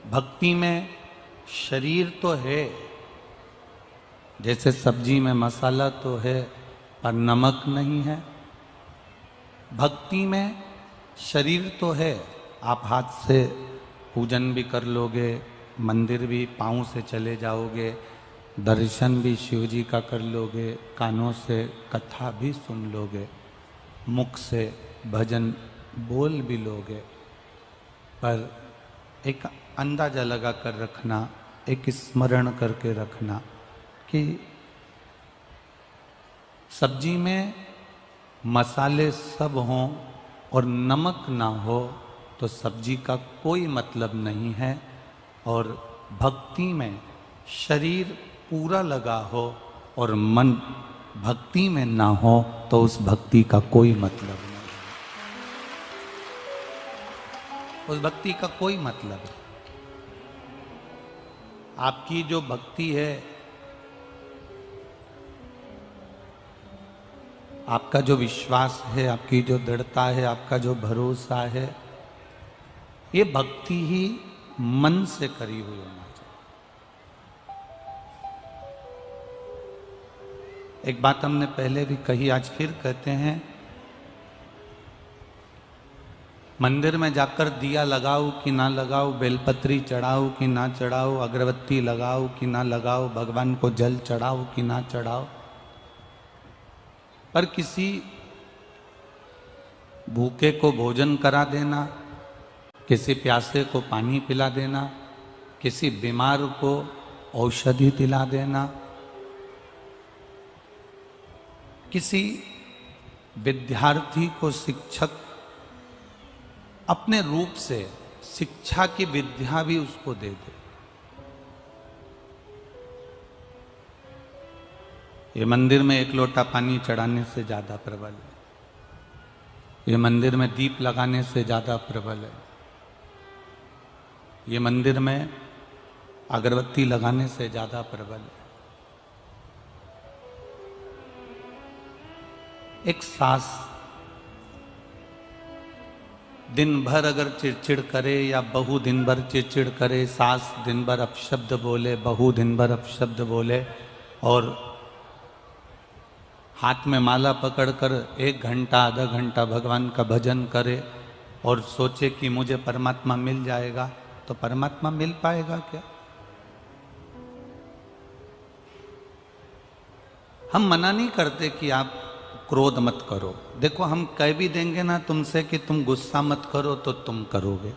भक्ति में शरीर तो है, जैसे सब्जी में मसाला तो है पर नमक नहीं है। भक्ति में शरीर तो है, आप हाथ से पूजन भी कर लोगे, मंदिर भी पाँव से चले जाओगे, दर्शन भी शिव जी का कर लोगे, कानों से कथा भी सुन लोगे, मुख से भजन बोल भी लोगे, पर एक अंदाजा लगा कर रखना, एक स्मरण करके रखना कि सब्जी में मसाले सब हों और नमक ना हो तो सब्जी का कोई मतलब नहीं है। और भक्ति में शरीर पूरा लगा हो और मन भक्ति में ना हो तो उस भक्ति का कोई मतलब नहीं, उस भक्ति का कोई मतलब नहीं। आपकी जो भक्ति है, आपका जो विश्वास है, आपकी जो दृढ़ता है, आपका जो भरोसा है, ये भक्ति ही मन से करी हुई होना चाहिए। एक बात हमने पहले भी कही, आज फिर कहते हैं, मंदिर में जाकर दिया लगाओ कि ना लगाओ, बेलपत्री चढ़ाओ कि ना चढ़ाओ, अगरबत्ती लगाओ कि ना लगाओ, भगवान को जल चढ़ाओ कि ना चढ़ाओ, पर किसी भूखे को भोजन करा देना, किसी प्यासे को पानी पिला देना, किसी बीमार को औषधि दिला देना, किसी विद्यार्थी को शिक्षक अपने रूप से शिक्षा की विद्या भी उसको दे दे, ये मंदिर में एक लोटा पानी चढ़ाने से ज्यादा प्रबल है, ये मंदिर में दीप लगाने से ज्यादा प्रबल है, ये मंदिर में अगरबत्ती लगाने से ज्यादा प्रबल है। एक सास दिन भर अगर चिड़चिड़ करे या बहू दिन भर चिड़चिड़ करे, सास दिन भर अपशब्द बोले, बहू दिन भर अपशब्द बोले, और हाथ में माला पकड़कर 1 घंटा आधा घंटा भगवान का भजन करे और सोचे कि मुझे परमात्मा मिल जाएगा, तो परमात्मा मिल पाएगा क्या? हम मना नहीं करते कि आप क्रोध मत करो, देखो हम कह भी देंगे ना तुमसे कि तुम गुस्सा मत करो तो तुम करोगे,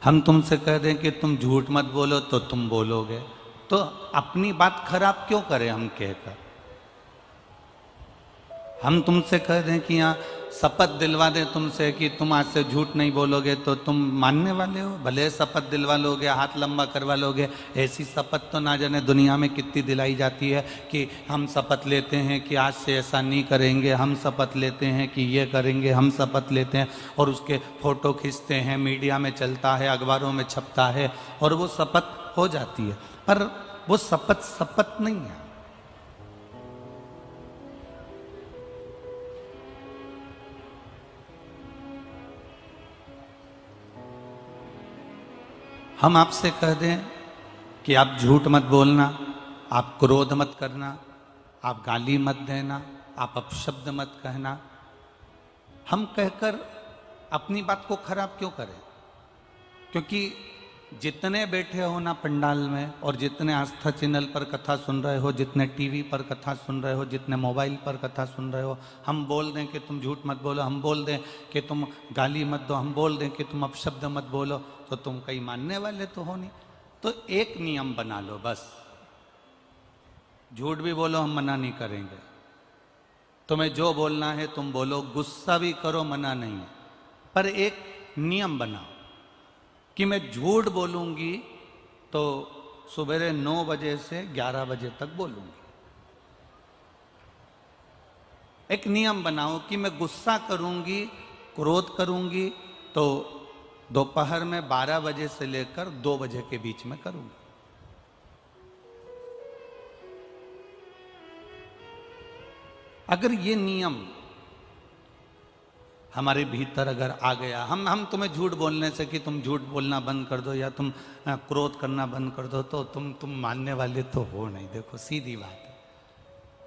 हम तुमसे कह दें कि तुम झूठ मत बोलो तो तुम बोलोगे, तो अपनी बात खराब क्यों करें हम कहकर? हम तुमसे कह दें कि यहाँ शपथ दिलवा दें तुमसे कि तुम आज से झूठ नहीं बोलोगे, तो तुम मानने वाले हो? भले शपथ दिलवा लोगे, हाथ लंबा करवा लोगे, ऐसी शपथ तो ना जाने दुनिया में कितनी दिलाई जाती है कि हम शपथ लेते हैं कि आज से ऐसा नहीं करेंगे, हम शपथ लेते हैं कि ये करेंगे, हम शपथ लेते हैं, और उसके फोटो खींचते हैं, मीडिया में चलता है, अखबारों में छपता है, और वो शपथ हो जाती है, पर वो शपथ शपथ नहीं है। हम आपसे कह दें कि आप झूठ मत बोलना, आप क्रोध मत करना, आप गाली मत देना, आप अपशब्द मत कहना, हम कहकर अपनी बात को खराब क्यों करें? क्योंकि जितने बैठे हो ना पंडाल में, और जितने आस्था चैनल पर कथा सुन रहे हो, जितने टीवी पर कथा सुन रहे हो, जितने मोबाइल पर कथा सुन रहे हो, हम बोल दें कि तुम झूठ मत बोलो, हम बोल दें कि तुम गाली मत दो, हम बोल दें कि तुम अपशब्द मत बोलो, तो तुम कहीं मानने वाले तो हो नहीं। तो एक नियम बना लो बस, झूठ भी बोलो हम मना नहीं करेंगे, तुम्हें जो बोलना है तुम बोलो, गुस्सा भी करो मना नहीं है, पर एक नियम बनाओ कि मैं झूठ बोलूंगी तो सुबह 9 बजे से 11 बजे तक बोलूंगी। एक नियम बनाओ कि मैं गुस्सा करूंगी, क्रोध करूंगी तो दोपहर में 12 बजे से लेकर 2 बजे के बीच में करूंगी। अगर ये नियम हमारे भीतर अगर आ गया, हम तुम्हें झूठ बोलने से कि तुम झूठ बोलना बंद कर दो या तुम क्रोध करना बंद कर दो, तो तुम मानने वाले तो हो नहीं। देखो सीधी बात है,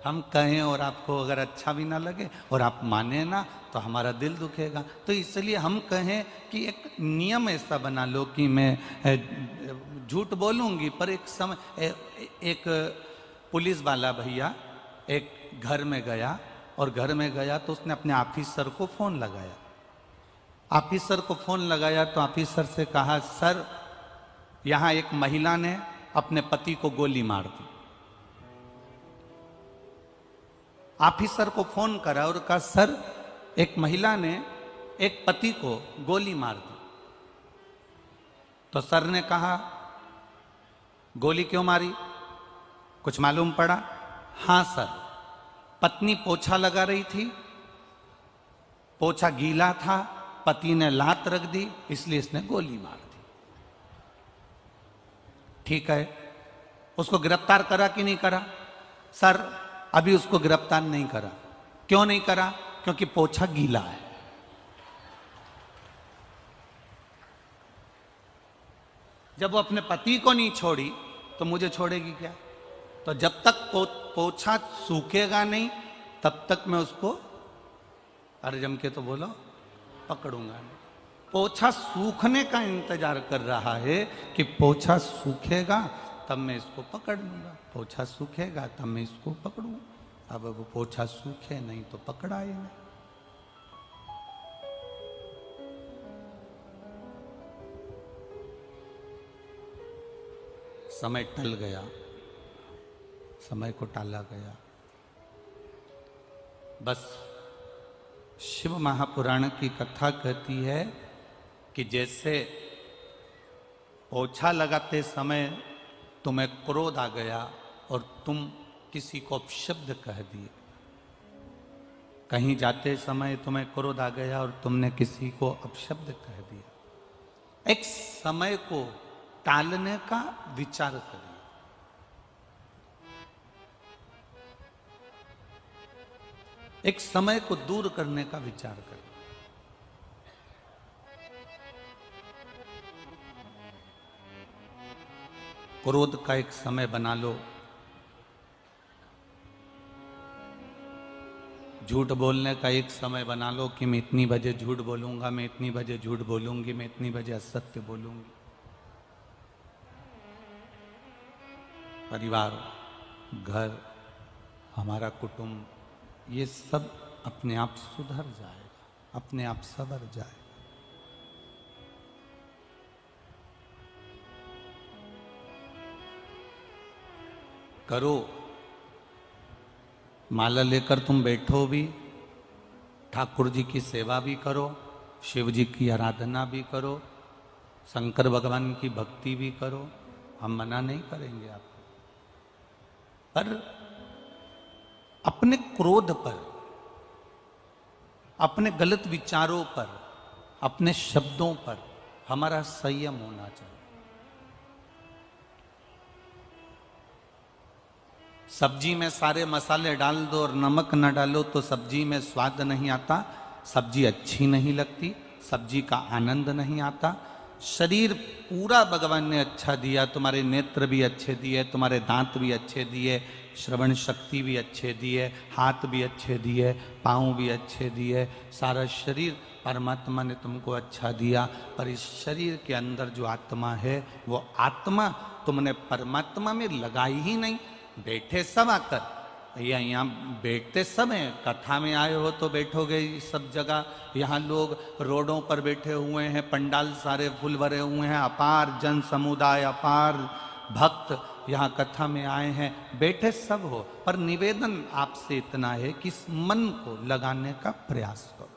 हम कहें और आपको अगर अच्छा भी ना लगे और आप माने ना, तो हमारा दिल दुखेगा। तो इसलिए हम कहें कि एक नियम ऐसा बना लो कि मैं झूठ बोलूंगी, पर एक समय एक पुलिस वाला भैया एक घर में गया, और घर में गया तो उसने अपने ऑफिसर को फोन लगाया। ऑफिसर को फोन लगाया तो ऑफिसर से कहा, सर यहां एक महिला ने अपने पति को गोली मार दी। ऑफिसर को फोन करा और कहा, सर एक महिला ने एक पति को गोली मार दी। तो सर ने कहा, गोली क्यों मारी, कुछ मालूम पड़ा? हां सर, पत्नी पोछा लगा रही थी, पोछा गीला था, पति ने लात रख दी, इसलिए इसने गोली मार दी। ठीक है, उसको गिरफ्तार करा कि नहीं करा? सर अभी उसको गिरफ्तार नहीं करा। क्यों नहीं करा? क्योंकि पोछा गीला है। जब वो अपने पति को नहीं छोड़ी तो मुझे छोड़ेगी क्या? तो जब तक पोछा सूखेगा नहीं तब तक मैं उसको, अरे जम के तो बोलो, पकड़ूंगा नहीं। पोछा सूखने का इंतजार कर रहा है कि पोछा सूखेगा तब मैं इसको पकड़ लूंगा, पोछा सूखेगा तब मैं इसको पकड़ूंगा। अब वो पोछा सूखे नहीं तो पकड़ा ही नहीं। समय टल गया, समय को टाला गया। बस शिव महापुराण की कथा कहती है कि जैसे पोछा लगाते समय तुम्हें क्रोध आ गया और तुम किसी को अपशब्द कह दिए, कहीं जाते समय तुम्हें क्रोध आ गया और तुमने किसी को अपशब्द कह दिया, एक समय को टालने का विचार करिए। एक समय को दूर करने का विचार करें। क्रोध का एक समय बना लो, झूठ बोलने का एक समय बना लो कि मैं इतनी बजे झूठ बोलूंगा, मैं इतनी बजे झूठ बोलूंगी, मैं इतनी बजे असत्य बोलूंगी। परिवार, घर, हमारा कुटुंब, ये सब अपने आप सुधर जाएगा, अपने आप संवर जाएगा। करो, माला लेकर तुम बैठो भी, ठाकुर जी की सेवा भी करो, शिव जी की आराधना भी करो, शंकर भगवान की भक्ति भी करो, हम मना नहीं करेंगे आपको। पर अपने क्रोध पर, अपने गलत विचारों पर, अपने शब्दों पर हमारा संयम होना चाहिए। सब्जी में सारे मसाले डाल दो और नमक न डालो तो सब्जी में स्वाद नहीं आता, सब्जी अच्छी नहीं लगती, सब्जी का आनंद नहीं आता। शरीर पूरा भगवान ने अच्छा दिया, तुम्हारे नेत्र भी अच्छे दिए, तुम्हारे दांत भी अच्छे दिए, श्रवण शक्ति भी अच्छे दिए, हाथ भी अच्छे दिए, पाँव भी अच्छे दिए, सारा शरीर परमात्मा ने तुमको अच्छा दिया। पर इस शरीर के अंदर जो आत्मा है, वो आत्मा तुमने परमात्मा में लगाई ही नहीं। बैठे सब आकर, भैया यहाँ बैठते सब हैं, कथा में आए हो तो बैठोगे सब जगह। यहाँ लोग रोडों पर बैठे हुए हैं, पंडाल सारे फुल भरे हुए हैं, अपार जन समुदाय, अपार भक्त यहाँ कथा में आए हैं, बैठे सब हो। पर निवेदन आपसे इतना है कि इस मन को लगाने का प्रयास करो।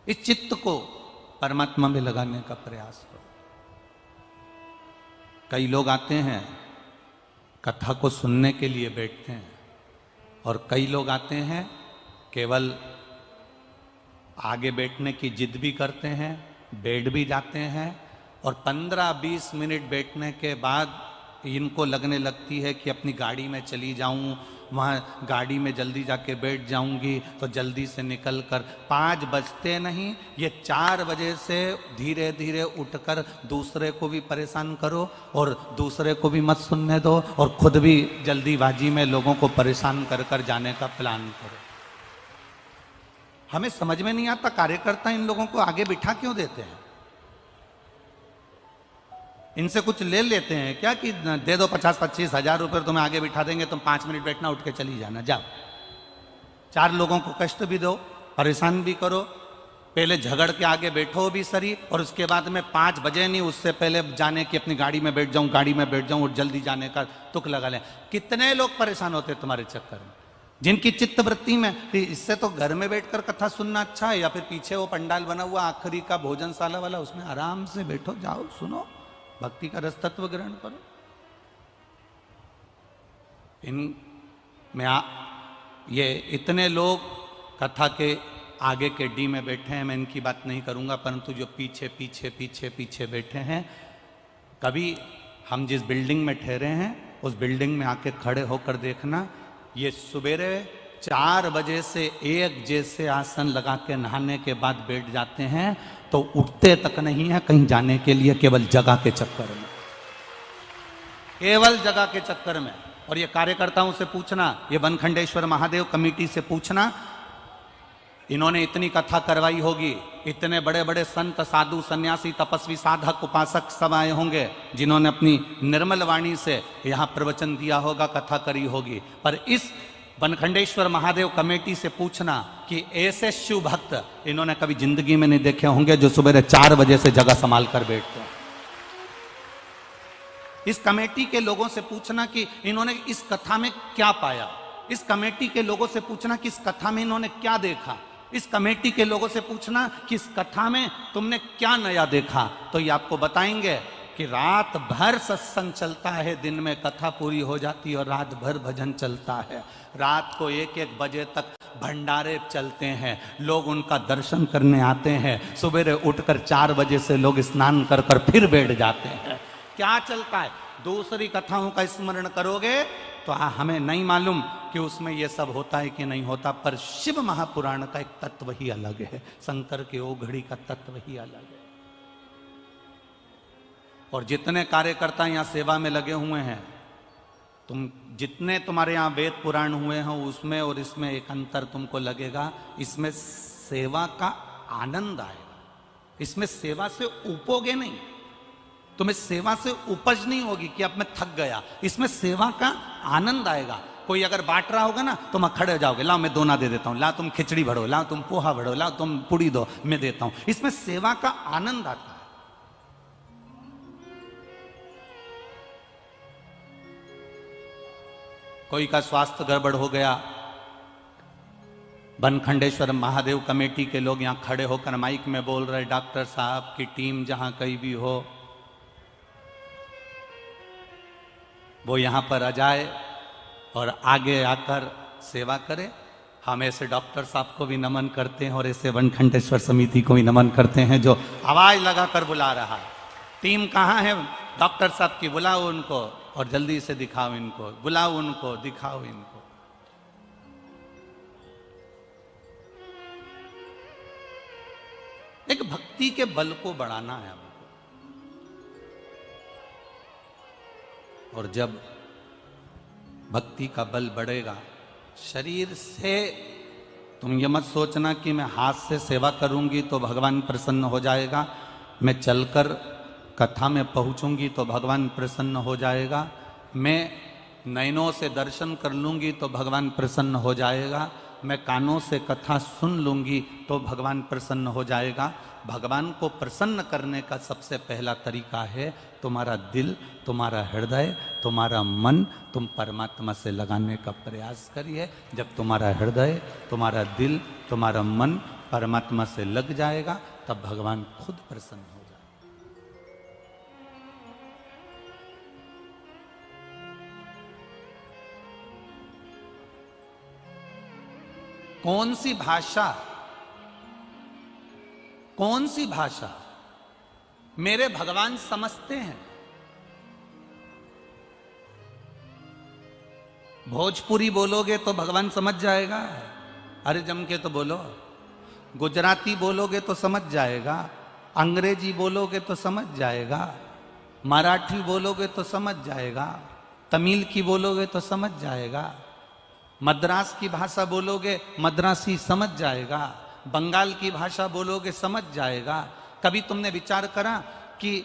इस चित्त को परमात्मा में लगाने का प्रयास करो। कई लोग आते हैं, कथा को सुनने के लिए बैठते हैं, और कई लोग आते हैं केवल आगे बैठने की जिद भी करते हैं, बैठ भी जाते हैं और 15-20 मिनट बैठने के बाद इनको लगने लगती है कि अपनी गाड़ी में चली जाऊं, वहाँ गाड़ी में जल्दी जाके बैठ जाऊंगी तो जल्दी से निकल कर 5 बजते नहीं, ये 4 बजे से धीरे धीरे उठकर दूसरे को भी परेशान करो और दूसरे को भी मत सुनने दो और खुद भी जल्दीबाजी में लोगों को परेशान कर कर जाने का प्लान करो। हमें समझ में नहीं आता कार्यकर्ता इन लोगों को आगे बिठा क्यों देते हैं। इनसे कुछ ले लेते हैं क्या कि दे दो 50-25 हजार रुपये तुम्हें आगे बिठा देंगे, तुम 5 मिनट बैठना, उठ के चली जाना, जाओ। 4 लोगों को कष्ट भी दो, परेशान भी करो, पहले झगड़ के आगे बैठो भी सही और उसके बाद में 5 बजे नहीं, उससे पहले जाने की अपनी गाड़ी में बैठ जाऊं, गाड़ी में बैठ जाऊं और जल्दी जाने का तुक लगा लें। कितने लोग परेशान होते तुम्हारे चक्कर में, जिनकी चित्त वृत्ति में इससे तो घर में बैठकर कथा सुनना अच्छा है, या फिर पीछे वो पंडाल बना हुआ आखिरी का भोजनशाला वाला, उसमें आराम से बैठो, जाओ, सुनो, भक्ति का रस तत्व ग्रहण करो। ये इतने लोग कथा के आगे के डी में बैठे हैं, मैं इनकी बात नहीं करूंगा, परंतु जो पीछे पीछे पीछे पीछे बैठे हैं, कभी हम जिस बिल्डिंग में ठहरे हैं उस बिल्डिंग में आके खड़े होकर देखना, ये सुबेरे 4 बजे से 1 जैसे आसन लगा के नहाने के बाद बैठ जाते हैं तो उठते तक नहीं है कहीं जाने के लिए, केवल जगह के चक्कर में, केवल जगह के चक्कर में। और ये कार्यकर्ताओं से पूछना, ये बनखंडेश्वर महादेव कमेटी से पूछना, इन्होंने इतनी कथा करवाई होगी, इतने बड़े बड़े संत साधु सन्यासी तपस्वी साधक उपासक सब आए होंगे जिन्होंने अपनी निर्मल वाणी से यहाँ प्रवचन दिया होगा, कथा करी होगी, पर इस बनखंडेश्वर महादेव कमेटी से पूछना कि ऐसे शिव भक्त इन्होंने कभी जिंदगी में नहीं देखे होंगे जो सुबह 4 बजे से जगह संभाल कर बैठते हैं। इस कमेटी के लोगों से पूछना कि इन्होंने इस कथा में क्या पाया, इस कमेटी के लोगों से पूछना कि इस कथा में इन्होंने क्या देखा, इस कमेटी के लोगों से पूछना कि इस कथा में तुमने क्या नया देखा, तो ये आपको बताएंगे कि रात भर सत्संग चलता है, दिन में कथा पूरी हो जाती है और रात भर भजन चलता है, रात को 1-1 बजे तक भंडारे चलते हैं, लोग उनका दर्शन करने आते हैं, सुबह उठकर 4 बजे से लोग स्नान कर कर फिर बैठ जाते हैं। क्या चलता है? दूसरी कथाओं का स्मरण करोगे तो हमें नहीं मालूम कि उसमें यह सब होता है कि नहीं होता, पर शिव महापुराण का एक तत्व ही अलग है, शंकर के ओघड़ी का तत्व ही अलग है। और जितने कार्यकर्ता यहाँ सेवा में लगे हुए हैं, जितने तुम्हारे यहाँ वेद पुराण हुए हैं उसमें और इसमें एक अंतर तुमको लगेगा, इसमें सेवा का आनंद आएगा, इसमें सेवा से ऊपोगे नहीं, तुम्हें सेवा से उपज नहीं होगी कि अब मैं थक गया, इसमें सेवा का आनंद आएगा। कोई अगर बांट रहा होगा ना, तुम खड़े हो जाओगे, लाओ मैं दोना दे देता हूं, लाओ तुम खिचड़ी भरो, लाओ तुम पोहा भरो, लाओ तुम पूड़ी दो, मैं देता हूं, इसमें सेवा का आनंद आता है। कोई का स्वास्थ्य गड़बड़ हो गया, बनखंडेश्वर महादेव कमेटी के लोग यहां खड़े होकर माइक में बोल रहे, डॉक्टर साहब की टीम जहां कहीं भी हो वो यहां पर आ जाए और आगे आकर सेवा करे। हम ऐसे डॉक्टर साहब को भी नमन करते हैं और ऐसे बनखंडेश्वर समिति को भी नमन करते हैं जो आवाज लगाकर बुला रहा है। टीम कहाँ है डॉक्टर साहब की? बुलाओ उनको और जल्दी से दिखाओ इनको, बुलाओ उनको, दिखाओ इनको। एक भक्ति के बल को बढ़ाना है हमको, और जब भक्ति का बल बढ़ेगा, शरीर से तुम ये मत सोचना कि मैं हाथ से सेवा करूंगी तो भगवान प्रसन्न हो जाएगा, मैं चलकर कथा में पहुंचूंगी तो भगवान प्रसन्न हो जाएगा, मैं नयनों से दर्शन कर लूंगी तो भगवान प्रसन्न हो जाएगा, मैं कानों से कथा सुन लूंगी तो भगवान प्रसन्न हो जाएगा। भगवान को प्रसन्न करने का सबसे पहला तरीका है तुम्हारा दिल, तुम्हारा हृदय, तुम्हारा मन, तुम परमात्मा से लगाने का प्रयास करिए। जब तुम्हारा हृदय, तुम्हारा दिल, तुम्हारा मन परमात्मा से लग जाएगा तब भगवान खुद प्रसन्न हो जाएगा। कौन सी भाषा, कौन सी भाषा मेरे भगवान समझते हैं। भोजपुरी बोलोगे तो भगवान समझ जाएगा, अरे जम के तो बोलो। गुजराती बोलोगे तो समझ जाएगा, अंग्रेजी बोलोगे तो समझ जाएगा, मराठी बोलोगे तो समझ जाएगा, तमिल की बोलोगे तो समझ जाएगा, मद्रास की भाषा बोलोगे मद्रासी समझ जाएगा, बंगाल की भाषा बोलोगे समझ जाएगा। कभी तुमने विचार करा कि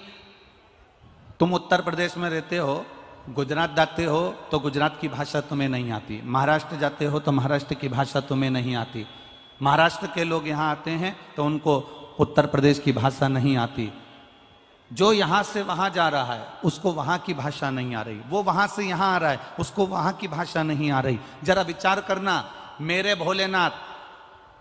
तुम उत्तर प्रदेश में रहते हो, गुजरात जाते हो तो गुजरात की भाषा तुम्हें नहीं आती, महाराष्ट्र जाते हो तो महाराष्ट्र की भाषा तुम्हें नहीं आती, महाराष्ट्र के लोग यहाँ आते हैं तो उनको उत्तर प्रदेश की भाषा नहीं आती, जो यहाँ से वहाँ जा रहा है उसको वहाँ की भाषा नहीं आ रही, वो वहाँ से यहाँ आ रहा है उसको वहाँ की भाषा नहीं आ रही। जरा विचार करना, मेरे भोलेनाथ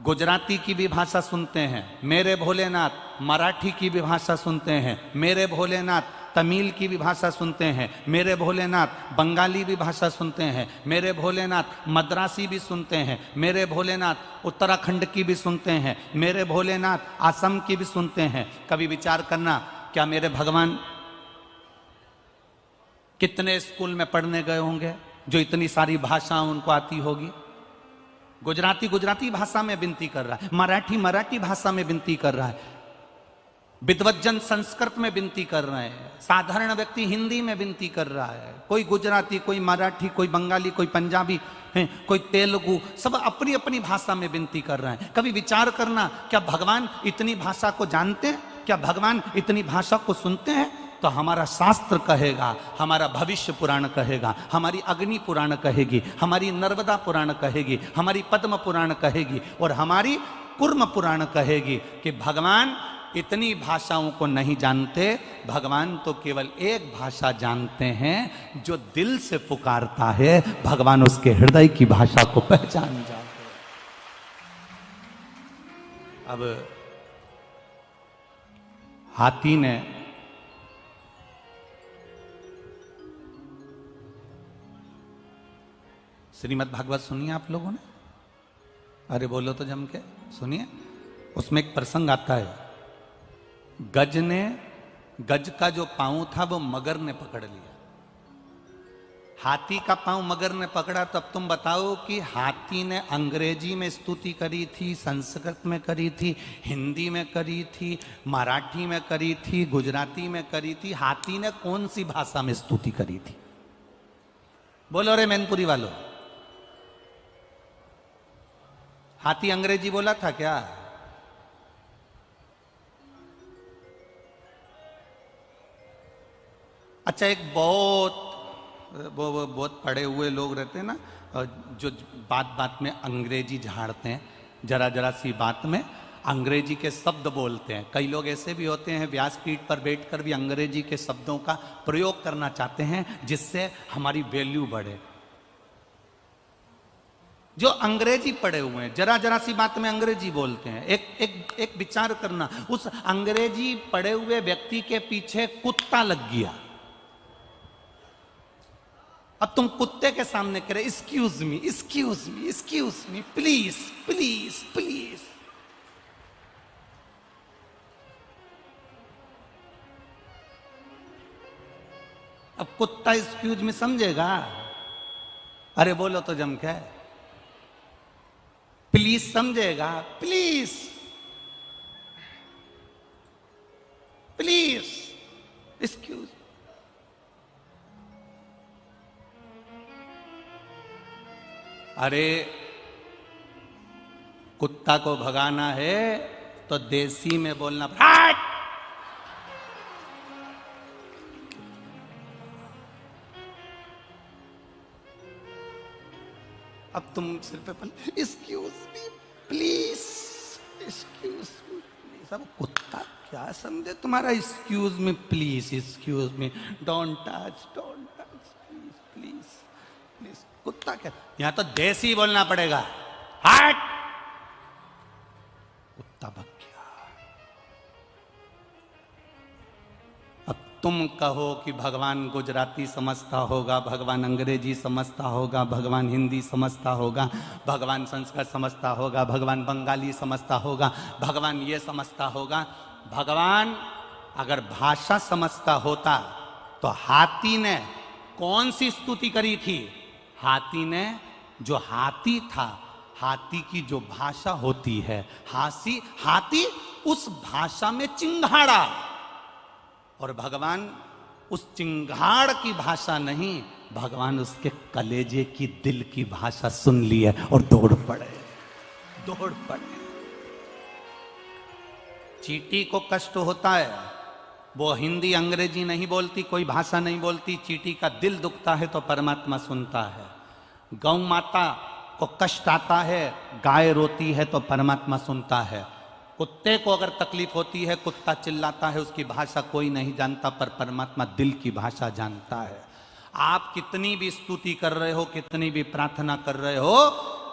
गुजराती की भी भाषा सुनते हैं, मेरे भोलेनाथ मराठी की भी भाषा सुनते हैं, मेरे भोलेनाथ तमिल की भी भाषा सुनते हैं, मेरे भोलेनाथ बंगाली भी भाषा सुनते हैं, मेरे भोलेनाथ मद्रासी भी सुनते हैं, मेरे भोलेनाथ उत्तराखंड की भी सुनते हैं, मेरे भोलेनाथ असम की भी सुनते हैं। कभी विचार करना, क्या मेरे भगवान कितने स्कूल में पढ़ने गए होंगे जो इतनी सारी भाषा उनको आती होगी। गुजराती गुजराती भाषा में विनती कर रहा है, मराठी मराठी भाषा में विनती कर रहा है, विद्वज्जन संस्कृत में विनती कर रहे हैं, साधारण व्यक्ति हिंदी में विनती कर रहा है, कोई गुजराती, कोई मराठी, कोई बंगाली, कोई पंजाबी, कोई तेलुगु, सब अपनी अपनी भाषा में विनती कर रहे हैं। कभी विचार करना, क्या भगवान इतनी भाषा को जानते हैं? क्या भगवान इतनी भाषा को सुनते हैं? तो हमारा शास्त्र कहेगा, हमारा भविष्य पुराण कहेगा, हमारी अग्नि पुराण कहेगी, हमारी नर्मदा पुराण कहेगी, हमारी पद्म पुराण कहेगी और हमारी कुर्म पुराण कहेगी कि भगवान इतनी भाषाओं को नहीं जानते, भगवान तो केवल एक भाषा जानते हैं, जो दिल से पुकारता है भगवान उसके हृदय की भाषा को पहचान जाते हैं। अब हाथी ने श्रीमद् भागवत सुनिए आप लोगों ने? अरे बोलो तो जम के सुनिए। उसमें एक प्रसंग आता है, गज का जो पांव था वो मगर ने पकड़ लिया, हाथी का पांव मगर ने पकड़ा। तो अब तुम बताओ कि हाथी ने अंग्रेजी में स्तुति करी थी, संस्कृत में करी थी, हिंदी में करी थी, मराठी में करी थी, गुजराती में करी थी, हाथी ने कौन सी भाषा में स्तुति करी थी? बोलो रे मैनपुरी वालों, हाथी अंग्रेजी बोला था क्या? अच्छा, एक बहुत पढ़े हुए लोग रहते हैं ना, जो बात बात में अंग्रेजी झाड़ते हैं, जरा जरा सी बात में अंग्रेजी के शब्द बोलते हैं। कई लोग ऐसे भी होते हैं, व्यासपीठ पर बैठकर भी अंग्रेजी के शब्दों का प्रयोग करना चाहते हैं जिससे हमारी वैल्यू बढ़े। जो अंग्रेजी पढ़े हुए हैं, जरा जरा सी बात में अंग्रेजी बोलते हैं। एक विचार करना, उस अंग्रेजी पढ़े हुए व्यक्ति के पीछे कुत्ता लग गया। अब तुम कुत्ते के सामने कह रहे excuse me, excuse me, excuse me, please please please. अब कुत्ता एक्सक्यूज मी समझेगा? अरे बोलो तो जम के प्लीज समझेगा? Please please excuse. अरे कुत्ता को भगाना है तो देसी में बोलना पड़ेगा। अब तुम सिर पे excuse me please, excuse me please. अब कुत्ता क्या समझे तुम्हारा excuse me please, excuse me, don't touch please please please. कुत्ता क्या, यहां तो देसी बोलना पड़ेगा। हट, कुत्ता भग गया। अब तुम कहो कि भगवान गुजराती समझता होगा, भगवान अंग्रेजी समझता होगा, भगवान हिंदी समझता होगा, भगवान संस्कृत समझता होगा, भगवान बंगाली समझता होगा, भगवान ये समझता होगा। भगवान अगर भाषा समझता होता तो हाथी ने कौन सी स्तुति करी थी? हाथी ने, जो हाथी था, हाथी की जो भाषा होती है, हाथी उस भाषा में चिंघाड़ा, और भगवान उस चिंगाड़ की भाषा नहीं, भगवान उसके कलेजे की, दिल की भाषा सुन ली है और दौड़ पड़े। चींटी को कष्ट होता है, वो हिंदी अंग्रेजी नहीं बोलती, कोई भाषा नहीं बोलती, चींटी का दिल दुखता है तो परमात्मा सुनता है। गौ माता को कष्ट आता है, गाय रोती है तो परमात्मा सुनता है। कुत्ते को अगर तकलीफ होती है, कुत्ता चिल्लाता है, उसकी भाषा कोई नहीं जानता, पर परमात्मा दिल की भाषा जानता है। आप कितनी भी स्तुति कर रहे हो, कितनी भी प्रार्थना कर रहे हो,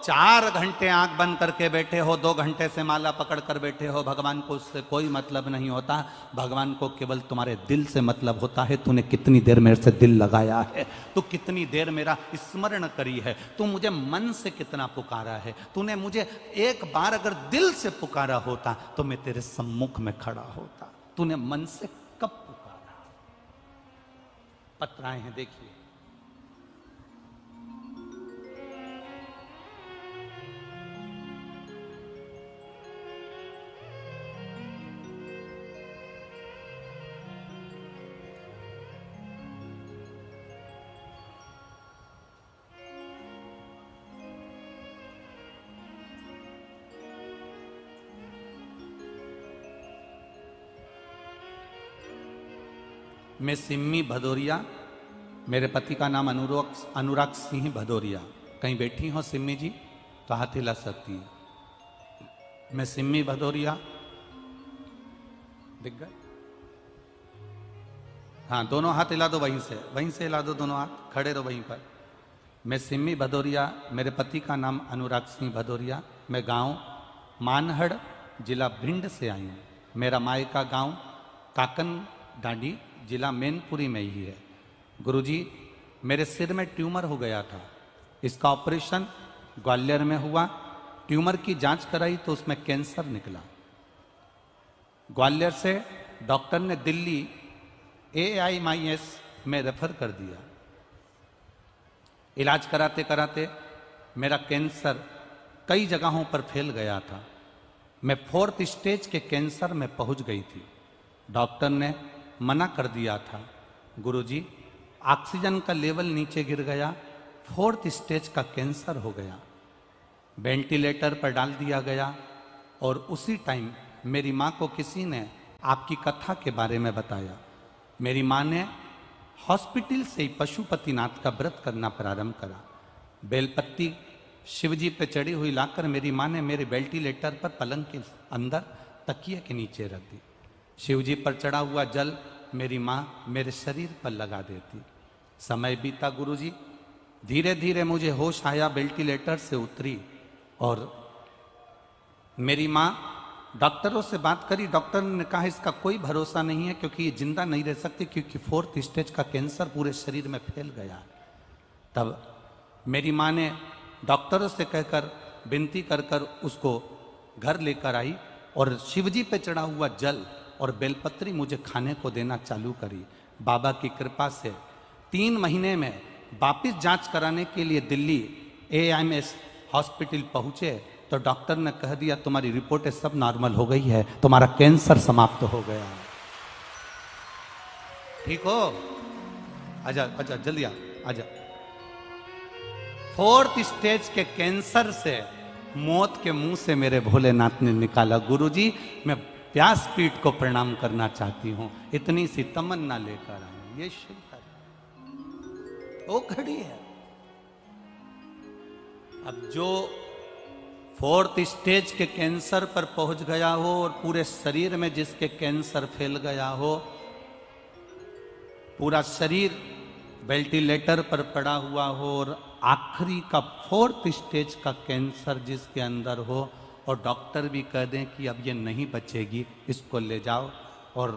4 घंटे आंख बंद करके बैठे हो, 2 घंटे से माला पकड़ कर बैठे हो, भगवान को उससे कोई मतलब नहीं होता। भगवान को केवल तुम्हारे दिल से मतलब होता है। तूने कितनी देर मेरे से दिल लगाया है, तू कितनी देर मेरा स्मरण करी है, तू मुझे मन से कितना पुकारा है। तूने मुझे एक बार अगर दिल से पुकारा होता तो मैं तेरे सम्मुख में खड़ा होता। तूने मन से कब पुकारा? पत्र आए हैं, देखिए। मैं सिम्मी भदौरिया, मेरे पति का नाम अनुराग सिंह भदौरिया। कहीं बैठी हो सिम्मी जी तो हाथ हिला सकती है। मैं सिम्मी भदौरिया, दिख गए? हाँ, दोनों हाथ हिला दो, वहीं से हिला दो, दोनों हाथ खड़े रहो वहीं पर। मैं सिम्मी भदौरिया, मेरे पति का नाम अनुराग सिंह भदौरिया। मैं गांव मानहड़, जिला भिंड से आई हूँ। मेरा मायका गांव काकन डांडी, जिला मैनपुरी में ही है। गुरुजी, मेरे सिर में ट्यूमर हो गया था, इसका ऑपरेशन ग्वालियर में हुआ। ट्यूमर की जांच कराई तो उसमें कैंसर निकला। ग्वालियर से डॉक्टर ने दिल्ली AIMS में रेफर कर दिया। इलाज कराते कराते मेरा कैंसर कई जगहों पर फैल गया था। मैं 4th स्टेज के कैंसर में पहुंच गई थी। डॉक्टर ने मना कर दिया था, गुरुजी ऑक्सीजन का लेवल नीचे गिर गया, 4th स्टेज का कैंसर हो गया। वेंटिलेटर पर डाल दिया गया और उसी टाइम मेरी माँ को किसी ने आपकी कथा के बारे में बताया। मेरी माँ ने हॉस्पिटल से ही पशुपतिनाथ का व्रत करना प्रारंभ करा। बेलपत्ती शिवजी पे चढ़ी हुई लाकर मेरी माँ ने मेरे वेंटिलेटर पर पलंग के अंदर तकिए के नीचे रख दी। शिवजी पर चढ़ा हुआ जल मेरी माँ मेरे शरीर पर लगा देती। समय बीता गुरुजी, धीरे धीरे मुझे होश आया, वेंटिलेटर से उतरी और मेरी माँ डॉक्टरों से बात करी। डॉक्टर ने कहा इसका कोई भरोसा नहीं है क्योंकि ये जिंदा नहीं रह सकती, क्योंकि 4th स्टेज का कैंसर पूरे शरीर में फैल गया। तब मेरी माँ ने डॉक्टरों से कहकर विनती कर कर उसको घर लेकर आई और शिवजी पे चढ़ा हुआ जल और बेलपत्री मुझे खाने को देना चालू करी। बाबा की कृपा से 3 महीने में वापिस जांच कराने के लिए दिल्ली AIMS हॉस्पिटल पहुंचे तो डॉक्टर ने कह दिया तुम्हारी रिपोर्टें सब नॉर्मल हो गई है, तुम्हारा कैंसर समाप्त हो गया है। ठीक हो? आजा आजा, जल्दी आजा। 4th स्टेज के कैंसर से मौत के मुंह से मेरे भोलेनाथ ने निकाला। गुरुजी, मैं व्यासपीठ को प्रणाम करना चाहती हूँ, इतनी सी तमन्ना लेकर आई। ये शिव वो खड़ी है। अब जो 4th स्टेज के कैंसर पर पहुंच गया हो और पूरे शरीर में जिसके कैंसर फैल गया हो, पूरा शरीर वेंटिलेटर पर पड़ा हुआ हो और आखिरी का 4th स्टेज का कैंसर जिसके अंदर हो और डॉक्टर भी कह दें कि अब ये नहीं बचेगी, इसको ले जाओ, और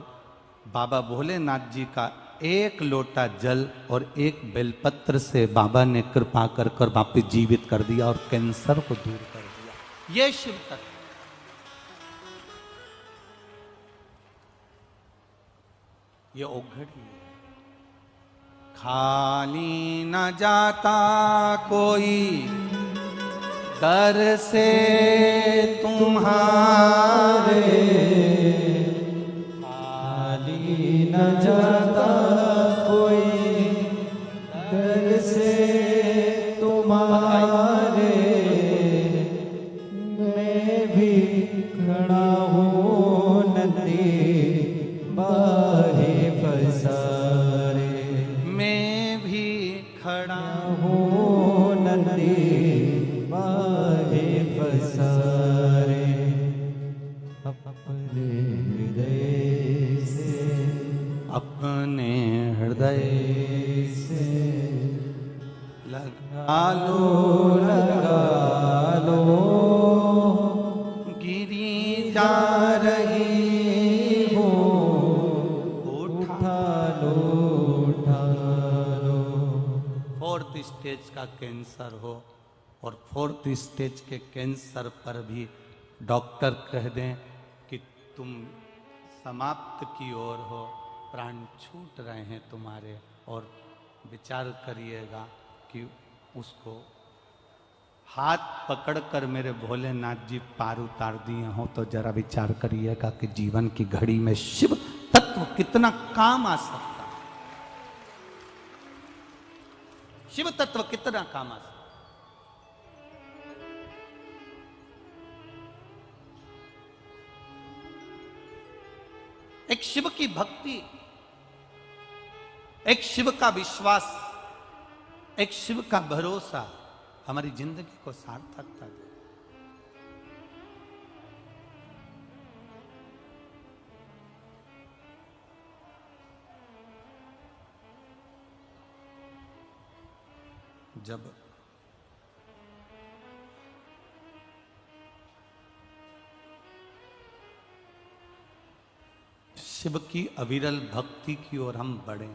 बाबा भोलेनाथ जी का 1 लोटा जल और 1 बेलपत्र से बाबा ने कृपा कर कर वापिस जीवित कर दिया और कैंसर को दूर कर दिया। ये शिव तत्व। ये ओघड़ी है। खाली न जाता कोई दर से तुम्हारे, खाली न जाता कोई दर से तुम्हारे, मैं भी खड़ा हूँ नदी बाहे फसारे, मैं भी खड़ा हूँ नदी बाहे फसारे, अपने हृदय से, अपने हृदय से लगा लो, लगा लो, गिरी जा रही हो, उठा उठा लो। फोर्थ स्टेज का कैंसर हो और फोर्थ स्टेज के कैंसर पर भी डॉक्टर कह दें कि तुम समाप्त की ओर हो, प्राण छूट रहे हैं तुम्हारे, और विचार करिएगा कि उसको हाथ पकड़कर मेरे भोलेनाथ जी पार उतार दिए हो, तो जरा विचार करिएगा कि जीवन की घड़ी में शिव तत्व कितना काम आ सकता है, शिव तत्व कितना काम आ सकता है। एक शिव की भक्ति, एक शिव का विश्वास, एक शिव का भरोसा हमारी जिंदगी को सार्थकता दे। जब शिव की अविरल भक्ति की ओर हम बढ़े,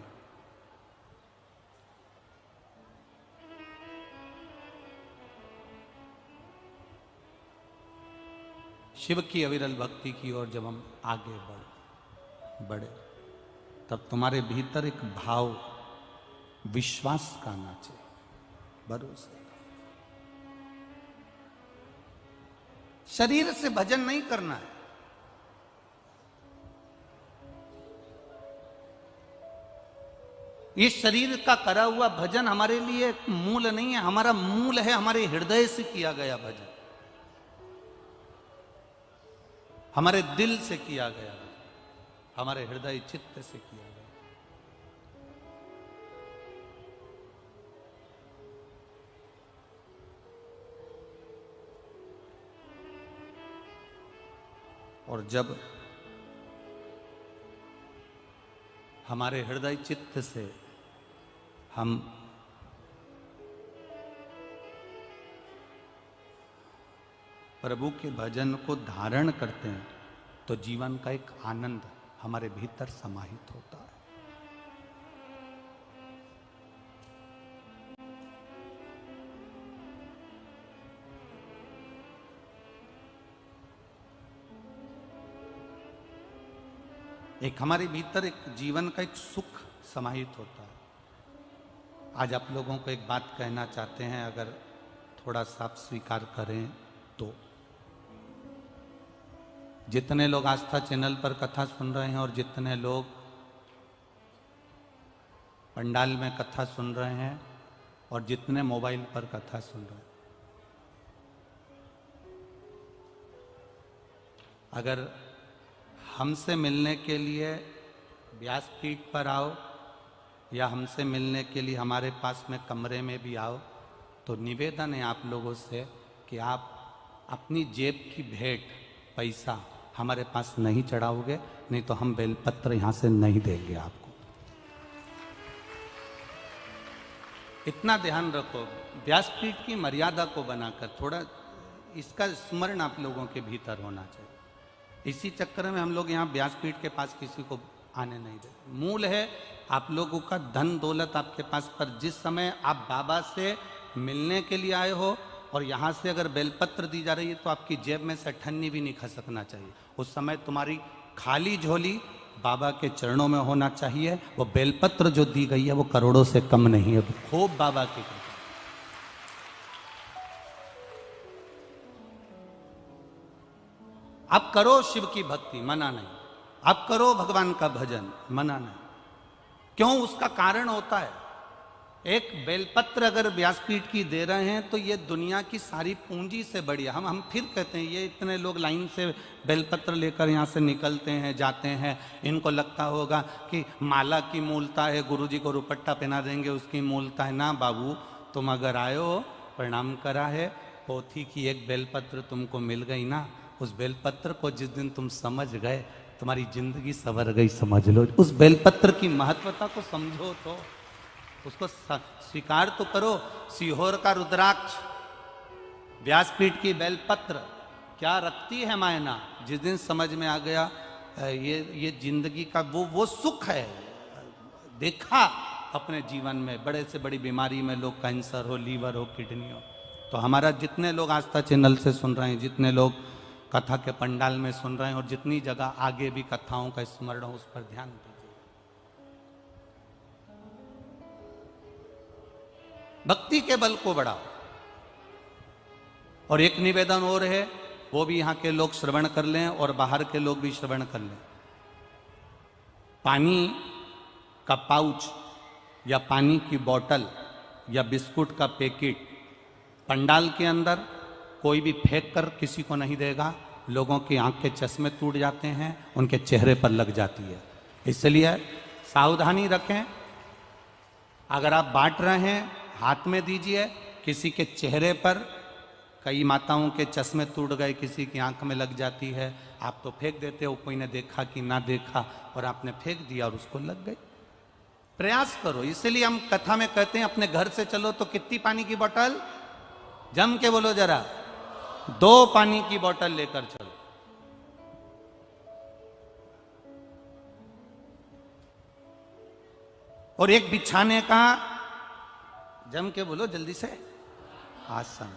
शिव की अविरल भक्ति की ओर जब हम आगे बढ़े, तब तुम्हारे भीतर एक भाव विश्वास का आना चाहिए, भरोसे का। शरीर से भजन नहीं करना है, ये शरीर का करा हुआ भजन हमारे लिए एक मूल नहीं है, हमारा मूल है हमारे हृदय से किया गया भजन, हमारे दिल से किया गया भजन, हमारे हृदय चित्त से किया गया। और जब हमारे हृदय चित्त से हम प्रभु के भजन को धारण करते हैं, तो जीवन का एक आनंद हमारे भीतर समाहित होता है। एक हमारे भीतर एक जीवन का एक सुख समाहित होता है। आज आप लोगों को एक बात कहना चाहते हैं, अगर थोड़ा सा आप स्वीकार करें तो, जितने लोग आस्था चैनल पर कथा सुन रहे हैं और जितने लोग पंडाल में कथा सुन रहे हैं और जितने मोबाइल पर कथा सुन रहे हैं, अगर हमसे मिलने के लिए व्यासपीठ पर आओ या हमसे मिलने के लिए हमारे पास में कमरे में भी आओ, तो निवेदन है आप लोगों से कि आप अपनी जेब की भेंट पैसा हमारे पास नहीं चढ़ाओगे, नहीं तो हम बेलपत्र यहां से नहीं देंगे आपको। इतना ध्यान रखो, व्यासपीठ की मर्यादा को बनाकर थोड़ा इसका स्मरण आप लोगों के भीतर होना चाहिए। इसी चक्कर में हम लोग यहाँ व्यासपीठ के पास किसी को आने नहीं देते। मूल है आप लोगों का धन दौलत आपके पास, पर जिस समय आप बाबा से मिलने के लिए आए हो और यहाँ से अगर बेलपत्र दी जा रही है, तो आपकी जेब में से अठन्नी भी नहीं खसकना चाहिए। उस समय तुम्हारी खाली झोली बाबा के चरणों में होना चाहिए। वो बेलपत्र जो दी गई है वो करोड़ों से कम नहीं है, खूब बाबा की कृपा। आप करो शिव की भक्ति, मना नहीं। आप करो भगवान का भजन, मना नहीं। क्यों? उसका कारण होता है। एक बेलपत्र अगर व्यासपीठ की दे रहे हैं तो ये दुनिया की सारी पूंजी से बढ़िया। हम फिर कहते हैं, ये इतने लोग लाइन से बेलपत्र लेकर यहाँ से निकलते हैं, जाते हैं, इनको लगता होगा कि माला की मूलता है, गुरुजी को रुपट्टा पहना देंगे उसकी मूलता है। ना बाबू, तुम अगर आए हो, प्रणाम करा है, पोथी की एक बेलपत्र तुमको मिल गई ना, उस बेलपत्र को जिस दिन तुम समझ गए, तुम्हारी जिंदगी संवर गई, समझ लो। उस बेलपत्र की महत्वता को समझो, तो उसको स्वीकार तो करो। सीहोर का रुद्राक्ष, व्यासपीठ की बेलपत्र क्या रखती है मायना। जिस दिन समझ में आ गया ये जिंदगी का वो सुख है, देखा अपने जीवन में। बड़े से बड़ी बीमारी में लोग, कैंसर हो, लीवर हो, किडनी हो, तो हमारा जितने लोग आस्था चैनल से सुन रहे हैं, जितने लोग कथा के पंडाल में सुन रहे हैं, और जितनी जगह आगे भी कथाओं का स्मरण हो, उस पर ध्यान दीजिए। भक्ति के बल को बढ़ाओ। और एक निवेदन और है, वो भी यहां के लोग श्रवण कर लें और बाहर के लोग भी श्रवण कर लें। पानी का पाउच या पानी की बोतल या बिस्कुट का पैकेट पंडाल के अंदर कोई भी फेंक कर किसी को नहीं देगा। लोगों की आंख के चश्मे टूट जाते हैं, उनके चेहरे पर लग जाती है। इसलिए सावधानी रखें। अगर आप बांट रहे हैं, हाथ में दीजिए, किसी के चेहरे पर, कई माताओं के चश्मे टूट गए, किसी की आंख में लग जाती है, आप तो फेंक देते हो, कोई ने देखा कि ना देखा, और आपने फेंक दिया और उसको लग गई। प्रयास करो। इसलिए हम कथा में कहते हैं, अपने घर से चलो तो कितनी पानी की बोतल, जम के बोलो जरा, 2 पानी की बोतल लेकर चलो। और एक बिछाने का, जम के बोलो जल्दी से, आसन।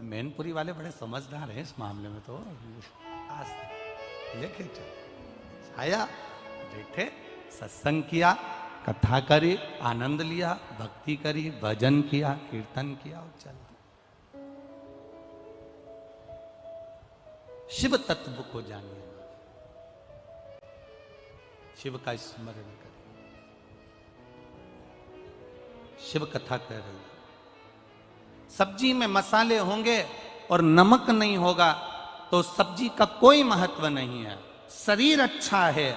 मैनपुरी वाले बड़े समझदार हैं इस मामले में। तो आसन लेके चलो, छाया, बैठे, सत्संग किया, कथा करी, आनंद लिया, भक्ति करी, भजन किया, कीर्तन किया और चल। शिव तत्व को जानिए, शिव का स्मरण करें। शिव कथा कह रही है। सब्जी में मसाले होंगे और नमक नहीं होगा तो सब्जी का कोई महत्व नहीं है। शरीर अच्छा है,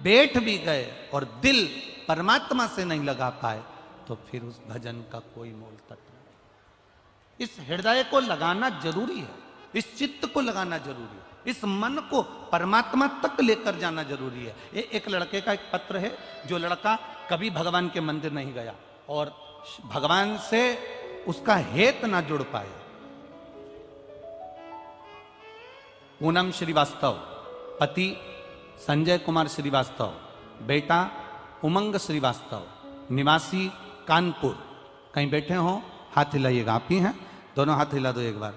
बैठ भी गए और दिल परमात्मा से नहीं लगा पाए तो फिर उस भजन का कोई मोल तत्व नहीं। इस हृदय को लगाना जरूरी है, इस चित्त को लगाना जरूरी है, इस मन को परमात्मा तक लेकर जाना जरूरी है। एक लड़के का एक पत्र है, जो लड़का कभी भगवान के मंदिर नहीं गया और भगवान से उसका हेत ना जुड़ पाया। पूनम श्रीवास्तव, पति संजय कुमार श्रीवास्तव, बेटा उमंग श्रीवास्तव, निवासी कानपुर। कहीं बैठे हो हाथ हिलाइएगा, आप ही हैं, दोनों हाथ हिला दो एक बार।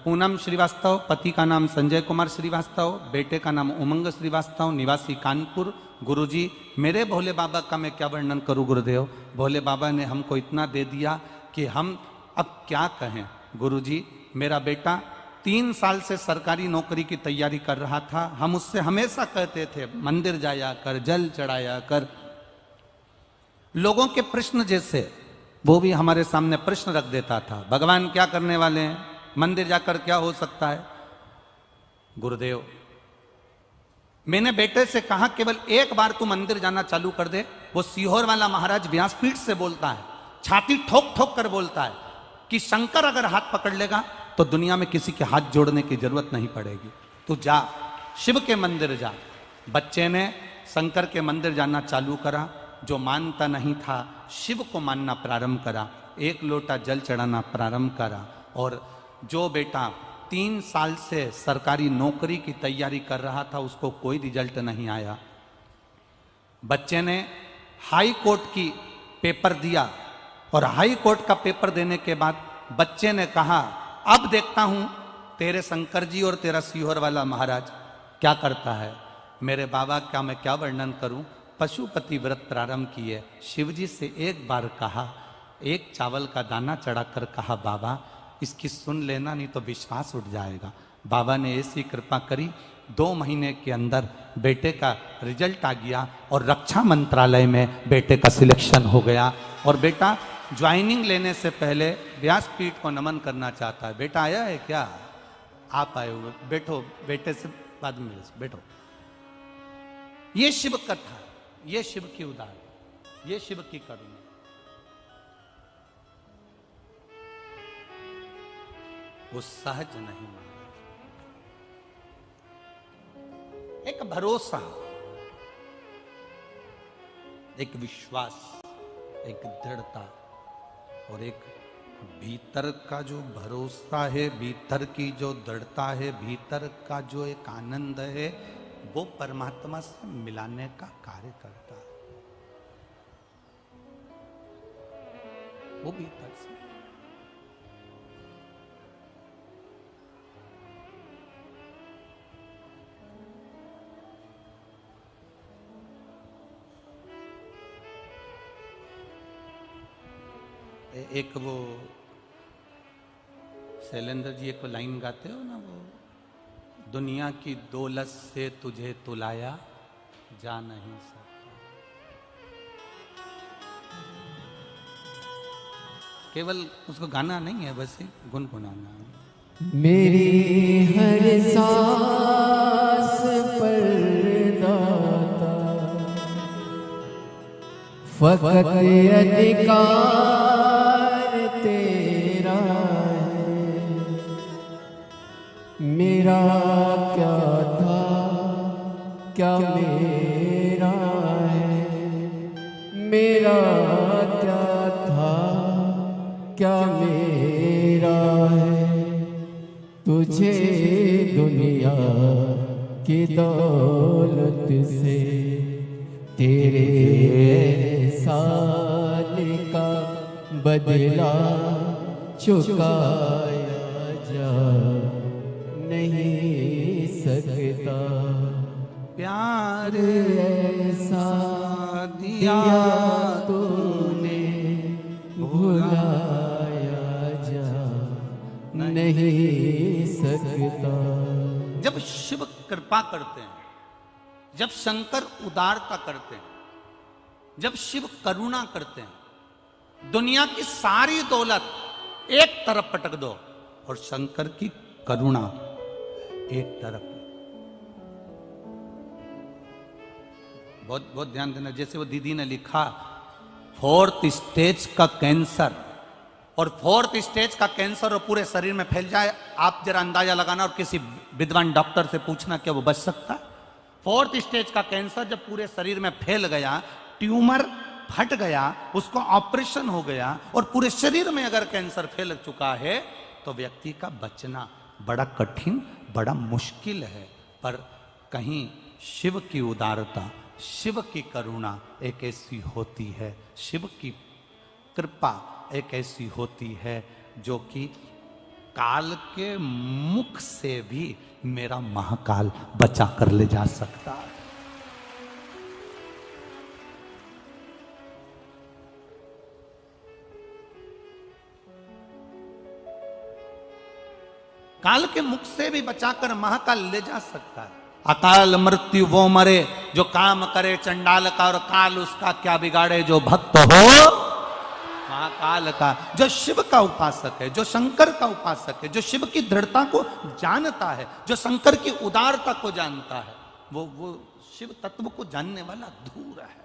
पूनम श्रीवास्तव, पति का नाम संजय कुमार श्रीवास्तव, बेटे का नाम उमंग श्रीवास्तव, निवासी कानपुर। गुरुजी, मेरे भोले बाबा का मैं क्या वर्णन करूं गुरुदेव। भोले बाबा ने हमको इतना दे दिया कि हम अब क्या कहें। गुरुजी, मेरा बेटा 3 साल से सरकारी नौकरी की तैयारी कर रहा था। हम उससे हमेशा कहते थे, मंदिर जाया कर, जल चढ़ाया कर। लोगों के प्रश्न जैसे वो भी हमारे सामने प्रश्न रख देता था, भगवान क्या करने वाले हैं, मंदिर जाकर क्या हो सकता है। गुरुदेव, मैंने बेटे से कहा, केवल एक बार तू मंदिर जाना चालू कर दे। वो सीहोर वाला महाराज व्यासपीठ से बोलता है, छाती ठोक ठोक कर बोलता है कि शंकर अगर हाथ पकड़ लेगा तो दुनिया में किसी के हाथ जोड़ने की जरूरत नहीं पड़ेगी। तू जा, शिव के मंदिर जा। बच्चे ने शंकर के मंदिर जाना चालू करा। जो मानता नहीं था, शिव को मानना प्रारंभ करा, 1 लोटा जल चढ़ाना प्रारंभ करा। और जो बेटा 3 साल से सरकारी नौकरी की तैयारी कर रहा था, उसको कोई रिजल्ट नहीं आया। बच्चे ने हाई कोर्ट की पेपर दिया और हाई कोर्ट का पेपर देने के बाद बच्चे ने कहा, अब देखता हूं तेरे शंकर जी और तेरा सीहोर वाला महाराज क्या करता है? मेरे बाबा का मैं क्या वर्णन करूं? पशुपति व्रत प्रारंभ किए, शिव जी से एक बार कहा, एक चावल का दाना चढ़ाकर कहा, बाबा इसकी सुन लेना नहीं तो विश्वास उठ जाएगा। बाबा ने ऐसी कृपा करी, 2 महीने के अंदर बेटे का रिजल्ट आ गया और रक्षा मंत्रालय में बेटे का सिलेक्शन हो गया। और बेटा ज्वाइनिंग लेने से पहले व्यासपीठ को नमन करना चाहता है। बेटा आया है क्या? आप आए हुए, बैठो, बेटे से बाद में मिलो, बैठो। ये शिव कथा, ये शिव की उदार, ये शिव की करुणा। वो सहज नहीं महाराज, एक भरोसा, एक विश्वास, एक दृढ़ता और एक भीतर का जो भरोसा है, भीतर की जो दृढ़ता है, भीतर का जो एक आनंद है, वो परमात्मा से मिलाने का कार्य करता है। वो भीतर से एक वो शैलेंद्र जी एक लाइन गाते हो ना, वो दुनिया की दौलत से तुझे तुलाया जा नहीं सकता। केवल उसको गाना नहीं है, बस गुनगुनाना है। मेरी हर सांस पर दाता फकत अधिकार तेरा है। मेरा क्या था क्या मेरा है, मेरा क्या था क्या मेरा है। तुझे दुनिया की दौलत से तेरे एहसान का बदला चुकाया जा नहीं सकता। प्यार ऐसा दिया तूने भुलाया जा नहीं सकता। जब शिव कृपा करते हैं, जब शंकर उदारता करते हैं, जब शिव करुणा करते हैं, दुनिया की सारी दौलत एक तरफ पटक दो और शंकर की करुणा एक तरफ। बहुत बहुत ध्यान देना। जैसे वो दीदी ने लिखा 4th स्टेज का कैंसर, और 4th स्टेज का कैंसर और पूरे शरीर में फैल जाए, आप जरा अंदाजा लगाना और किसी विद्वान डॉक्टर से पूछना क्या वो बच सकता है? 4th स्टेज का कैंसर जब पूरे शरीर में फैल गया, ट्यूमर फट गया, उसको ऑपरेशन हो गया और पूरे शरीर में अगर कैंसर फैल चुका है तो व्यक्ति का बचना बड़ा कठिन, बड़ा मुश्किल है। पर कहीं शिव की उदारता, शिव की करुणा एक ऐसी होती है, शिव की कृपा एक ऐसी होती है जो कि काल के मुख से भी मेरा महाकाल बचा कर ले जा सकता है। काल के मुख से भी बचाकर महाकाल ले जा सकता है। अकाल मृत्यु वो मरे जो काम करे चंडाल का, और काल उसका क्या बिगाड़े जो भक्त हो महाकाल का। जो शिव का उपासक है, जो शंकर का उपासक है, जो शिव की दृढ़ता को जानता है, जो शंकर की उदारता को जानता है, वो शिव तत्व को जानने वाला धूर है।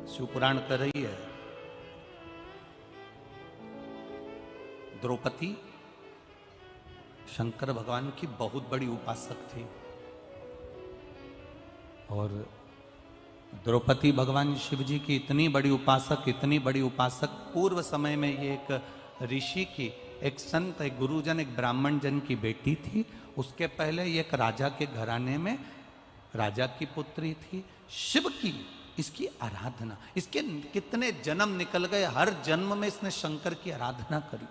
शिवपुराण कर रही है, द्रौपदी शंकर भगवान की बहुत बड़ी उपासक थी, और द्रौपदी भगवान शिव जी की इतनी बड़ी उपासक, इतनी बड़ी उपासक, पूर्व समय में ये एक ऋषि की, एक संत, एक गुरुजन, एक ब्राह्मण जन की बेटी थी। उसके पहले ये एक राजा के घराने में राजा की पुत्री थी। शिव की इसकी आराधना, इसके कितने जन्म निकल गए, हर जन्म में इसने शंकर की आराधना करी।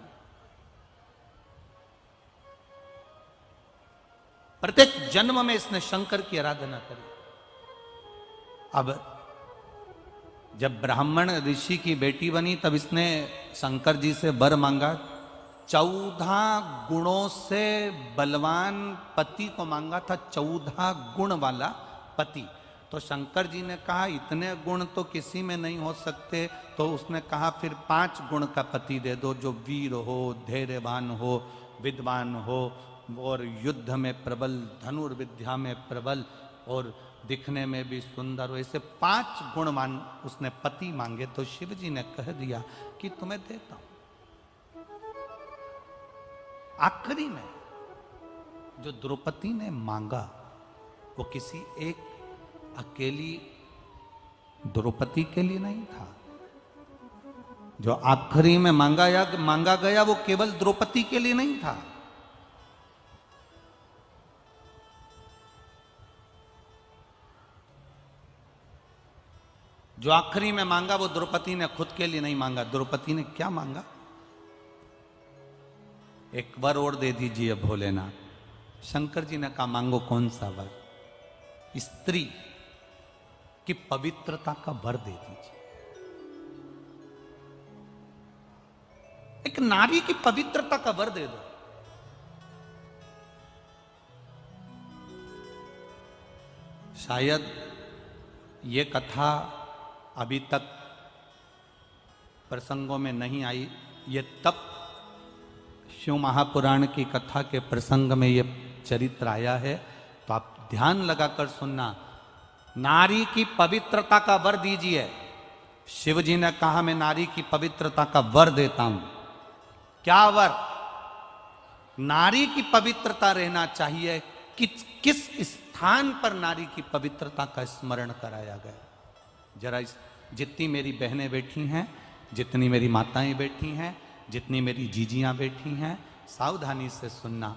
प्रत्येक जन्म में इसने शंकर की आराधना करी। अब जब ब्राह्मण ऋषि की बेटी बनी तब इसने शंकर जी से वर मांगा। 14 गुणों से बलवान पति को मांगा था, 14 गुण वाला पति। तो शंकर जी ने कहा इतने गुण तो किसी में नहीं हो सकते, तो उसने कहा फिर 5 गुण का पति दे दो, जो वीर हो, धैर्यवान हो, विद्वान हो और युद्ध में प्रबल, धनुर्विद्या में प्रबल और दिखने में भी सुंदर हो। ऐसे 5 गुण उसने पति मांगे। तो शिव जी ने कह दिया कि तुम्हें देता हूं। आखिरी में जो द्रौपदी ने मांगा वो किसी एक अकेली द्रौपदी के लिए नहीं था। जो आखिरी में मांगा गया वो केवल द्रौपदी के लिए नहीं था। जो आखिरी में मांगा वो द्रौपदी ने खुद के लिए नहीं मांगा। द्रौपदी ने क्या मांगा? एक वर और दे दीजिए भोलेनाथ। शंकर जी ने कहा मांगो कौन सा वर? स्त्री की पवित्रता का वर दे दीजिए। एक नारी की पवित्रता का वर दे दो। शायद ये कथा अभी तक प्रसंगों में नहीं आई। ये तब शिव महापुराण की कथा के प्रसंग में ये चरित्र आया है, तो आप ध्यान लगाकर सुनना। नारी की पवित्रता का वर दीजिए। शिव जी ने कहा मैं नारी की पवित्रता का वर देता हूं। क्या वर? नारी की पवित्रता रहना चाहिए। किस स्थान पर नारी की पवित्रता का स्मरण कराया गया? जरा जितनी मेरी बहनें बैठी हैं, जितनी मेरी माताएं बैठी हैं, जितनी मेरी जीजियां बैठी हैं, सावधानी से सुनना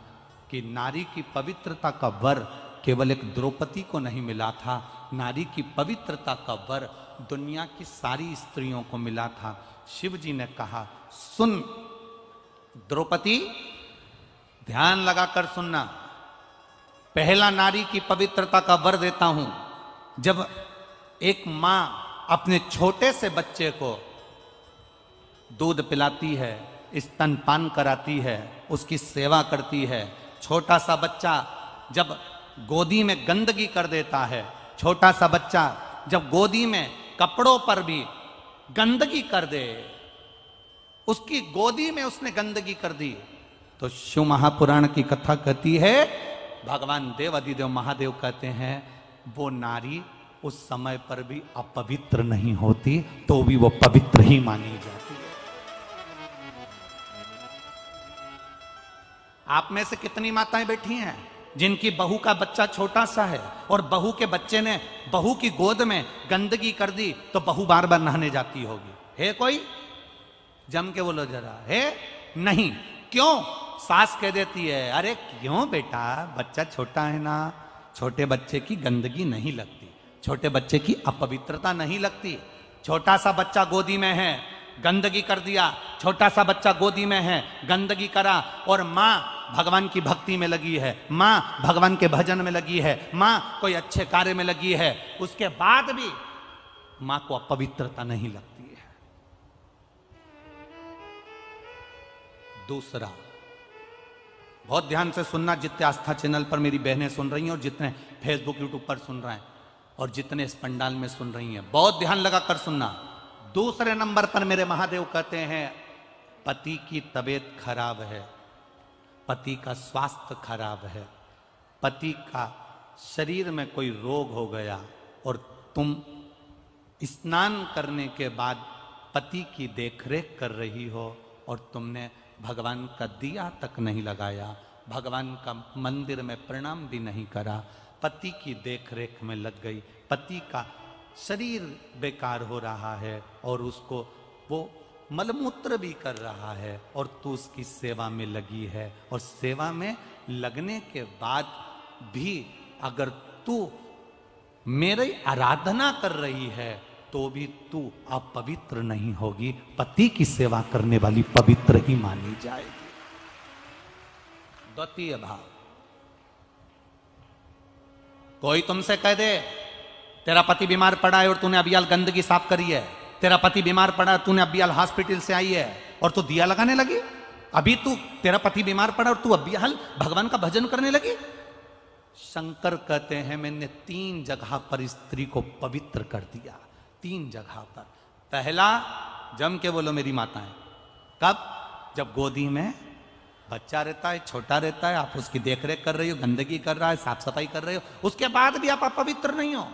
कि नारी की पवित्रता का वर केवल एक द्रौपदी को नहीं मिला था। नारी की पवित्रता का वर दुनिया की सारी स्त्रियों को मिला था। शिव जी ने कहा सुन द्रौपदी, ध्यान लगाकर सुनना। पहला नारी की पवित्रता का वर देता हूं। जब एक मां अपने छोटे से बच्चे को दूध पिलाती है, स्तनपान कराती है, उसकी सेवा करती है, छोटा सा बच्चा जब गोदी में गंदगी कर देता है, छोटा सा बच्चा जब गोदी में कपड़ों पर भी गंदगी कर दे, उसकी गोदी में उसने गंदगी कर दी, तो शिव महापुराण की कथा कहती है, भगवान देव अधिदेव महादेव कहते हैं वो नारी उस समय पर भी अपवित्र नहीं होती, तो भी वो पवित्र ही मानी जाती है। आप में से कितनी माताएं बैठी हैं जिनकी बहू का बच्चा छोटा सा है और बहू के बच्चे ने बहू की गोद में गंदगी कर दी, तो बहू बार बार नहाने जाती होगी? है कोई? जम के बोलो जरा। है? नहीं। क्यों? सास कह देती है अरे क्यों बेटा, बच्चा छोटा है ना, छोटे बच्चे की गंदगी नहीं लगती, छोटे बच्चे की अपवित्रता नहीं लगती। छोटा सा बच्चा गोदी में है, गंदगी कर दिया, छोटा सा बच्चा गोदी में है, गंदगी करा, और माँ भगवान की भक्ति में लगी है, माँ भगवान के भजन में लगी है, माँ कोई अच्छे कार्य में लगी है, उसके बाद भी माँ को अपवित्रता नहीं लगती है। दूसरा, बहुत ध्यान से सुनना, जितने आस्था चैनल पर मेरी बहनें सुन रही हैं और जितने फेसबुक यूट्यूब पर सुन रहे हैं और जितने इस पंडाल में सुन रही हैं, बहुत ध्यान लगाकर सुनना। दूसरे नंबर पर मेरे महादेव कहते हैं पति की तबीयत खराब है, पति का स्वास्थ्य खराब है, पति का शरीर में कोई रोग हो गया और तुम स्नान करने के बाद पति की देखरेख कर रही हो और तुमने भगवान का दिया तक नहीं लगाया, भगवान का मंदिर में प्रणाम भी नहीं करा, पति की देखरेख में लग गई, पति का शरीर बेकार हो रहा है और उसको वो मलमूत्र भी कर रहा है और तू उसकी सेवा में लगी है, और सेवा में लगने के बाद भी अगर तू मेरी आराधना कर रही है तो भी तू अपवित्र नहीं होगी, पति की सेवा करने वाली पवित्र ही मानी जाएगी। द्वितीय भाव, कोई तुमसे कह दे तेरा पति बीमार पड़ा है और तूने अबियाल गंदगी साफ करी है, तेरा पति बीमार पड़ा है तूने अबियाल हॉस्पिटल से आई है और तू दिया लगाने लगी, अभी तू तेरा पति बीमार पड़ा और तू अबियाल भगवान का भजन करने लगी। शंकर कहते हैं मैंने 3 जगह पर स्त्री को पवित्र कर दिया, 3 जगह पर। पहला, जम के बोलो मेरी माताएं, कब? जब गोदी में बच्चा रहता है, छोटा रहता है, आप उसकी देखरेख कर रही हो, गंदगी कर रहा है, साफ सफाई कर रहे हो, उसके बाद भी आप अपवित्र नहीं हो।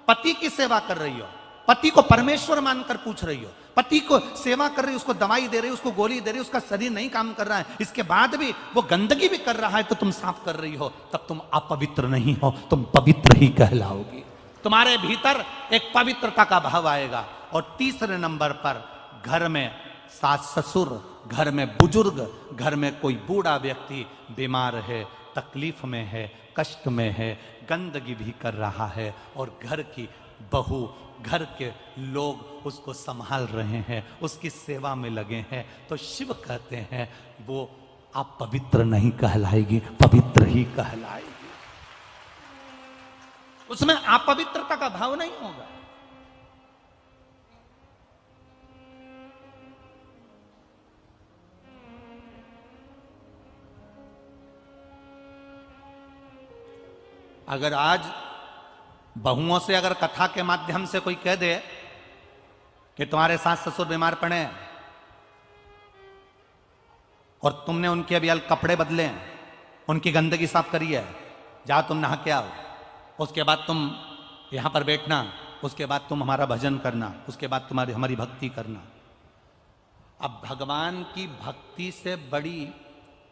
पति की सेवा कर रही हो, पति को परमेश्वर मानकर पूछ रही हो, पति को सेवा कर रही हो, उसको दवाई दे रही हो, उसको गोली दे रही हो, उसका शरीर नहीं काम कर रहा है, इसके बाद भी वो गंदगी भी कर रहा है तो तुम साफ कर रही हो, तब तुम अपवित्र नहीं हो, तुम पवित्र ही कहलाओगी। तुम्हारे भीतर एक पवित्रता का भाव आएगा। और तीसरे नंबर पर, घर में सास ससुर, घर में बुजुर्ग, घर में कोई बूढ़ा व्यक्ति बीमार है, तकलीफ में है, कष्ट में है, गंदगी भी कर रहा है और घर की बहू, घर के लोग उसको संभाल रहे हैं, उसकी सेवा में लगे हैं, तो शिव कहते हैं वो आप पवित्र नहीं कहलाएगी, पवित्र ही कहलाएगी। उसमें अपवित्रता का भाव नहीं होगा। अगर आज बहुओं से अगर कथा के माध्यम से कोई कह दे कि तुम्हारे सास ससुर बीमार पड़े हैं और तुमने उनके अभी कपड़े बदले हैं, उनकी गंदगी साफ करी है, जाओ तुम नहा के आओ, उसके बाद तुम यहां पर बैठना, उसके बाद तुम हमारा भजन करना, उसके बाद तुम्हारी हमारी भक्ति करना। अब भगवान की भक्ति से बड़ी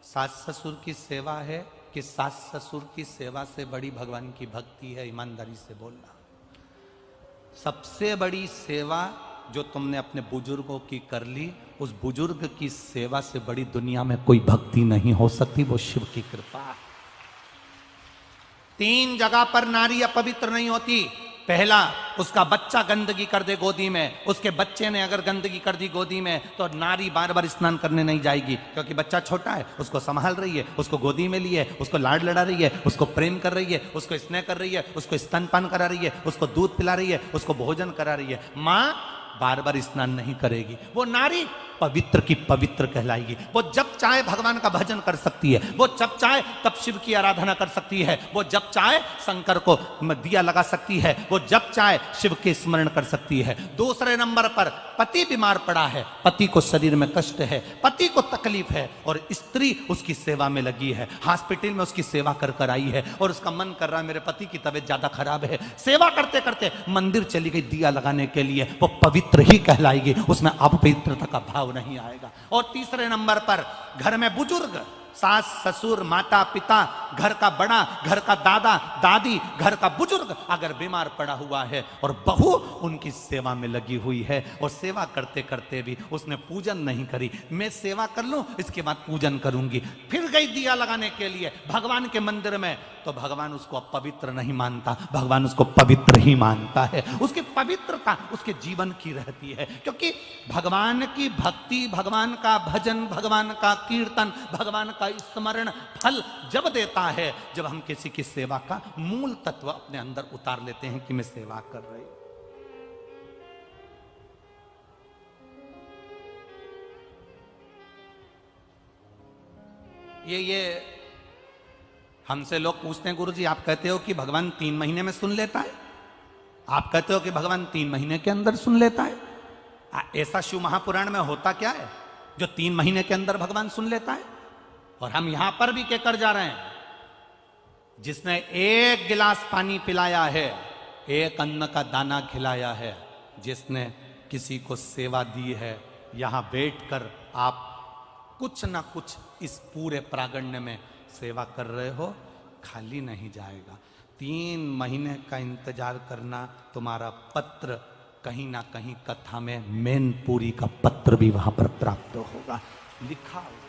सास ससुर की सेवा है कि सास ससुर की सेवा से बड़ी भगवान की भक्ति है? ईमानदारी से बोलना। सबसे बड़ी सेवा जो तुमने अपने बुजुर्गों की कर ली, उस बुजुर्ग की सेवा से बड़ी दुनिया में कोई भक्ति नहीं हो सकती, वो शिव की कृपा है। 3 जगह पर नारी अपवित्र नहीं होती। पहला, उसका बच्चा गंदगी कर दे गोदी में, उसके बच्चे ने अगर गंदगी कर दी गोदी में तो नारी बार बार स्नान करने नहीं जाएगी, क्योंकि बच्चा छोटा है, उसको संभाल रही है, उसको गोदी में लिए, उसको लाड लड़ा रही है, उसको प्रेम कर रही है, उसको स्नेह कर रही है, उसको स्तनपान करा रही है, उसको दूध पिला रही है, उसको भोजन करा रही है। माँ बार बार स्नान नहीं करेगी, वो नारी पवित्र की पवित्र कहलाएगी। वो जब चाहे भगवान का भजन कर सकती है, वो जब चाहे तब शिव की आराधना कर सकती है, वो जब चाहे शंकर को दिया लगा सकती है, वो जब चाहे शिव के स्मरण कर सकती है। दूसरे नंबर पर, पति बीमार पड़ा है, पति को शरीर में कष्ट है, पति को तकलीफ है और स्त्री उसकी सेवा में लगी है, हॉस्पिटल में उसकी सेवा कर कर आई है और उसका मन कर रहा है मेरे पति की तबीयत ज्यादा खराब है, सेवा करते करते मंदिर चली गई दिया लगाने के लिए, वो पवित्र ही कहलाएगी, उसमें अपवित्रता का भाव नहीं आएगा। और तीसरे नंबर पर, घर में बुजुर्ग, सास ससुर माता पिता, घर का बड़ा, घर का दादा दादी, घर का बुजुर्ग अगर बीमार पड़ा हुआ है और बहू उनकी सेवा में लगी हुई है और सेवा करते करते भी उसने पूजन नहीं करी, मैं सेवा कर लूं इसके बाद पूजन करूंगी, फिर गई दिया लगाने के लिए भगवान के मंदिर में, तो भगवान उसको अपवित्र नहीं मानता, भगवान उसको पवित्र ही मानता है। उसकी पवित्रता उसके जीवन की रहती है, क्योंकि भगवान की भक्ति, भगवान का भजन, भगवान का कीर्तन, भगवान का स्मरण फल जब देता है जब हम किसी की सेवा का मूल तत्व अपने अंदर उतार लेते हैं कि मैं सेवा कर रही हूं। ये हमसे लोग पूछते हैं गुरुजी आप कहते हो कि भगवान 3 महीने में सुन लेता है, आप कहते हो कि भगवान 3 महीने के अंदर सुन लेता है, ऐसा शिव महापुराण में होता क्या है जो 3 महीने के अंदर भगवान सुन लेता है? और हम यहां पर भी कहकर जा रहे हैं, जिसने 1 गिलास पानी पिलाया है, 1 अन्न का दाना खिलाया है, जिसने किसी को सेवा दी है, यहां बैठकर आप कुछ ना कुछ इस पूरे प्रागण्य में सेवा कर रहे हो, खाली नहीं जाएगा। 3 महीने का इंतजार करना, तुम्हारा पत्र कहीं ना कहीं कथा में मैनपुरी का पत्र भी वहां पर प्राप्त होगा, लिखा होगा।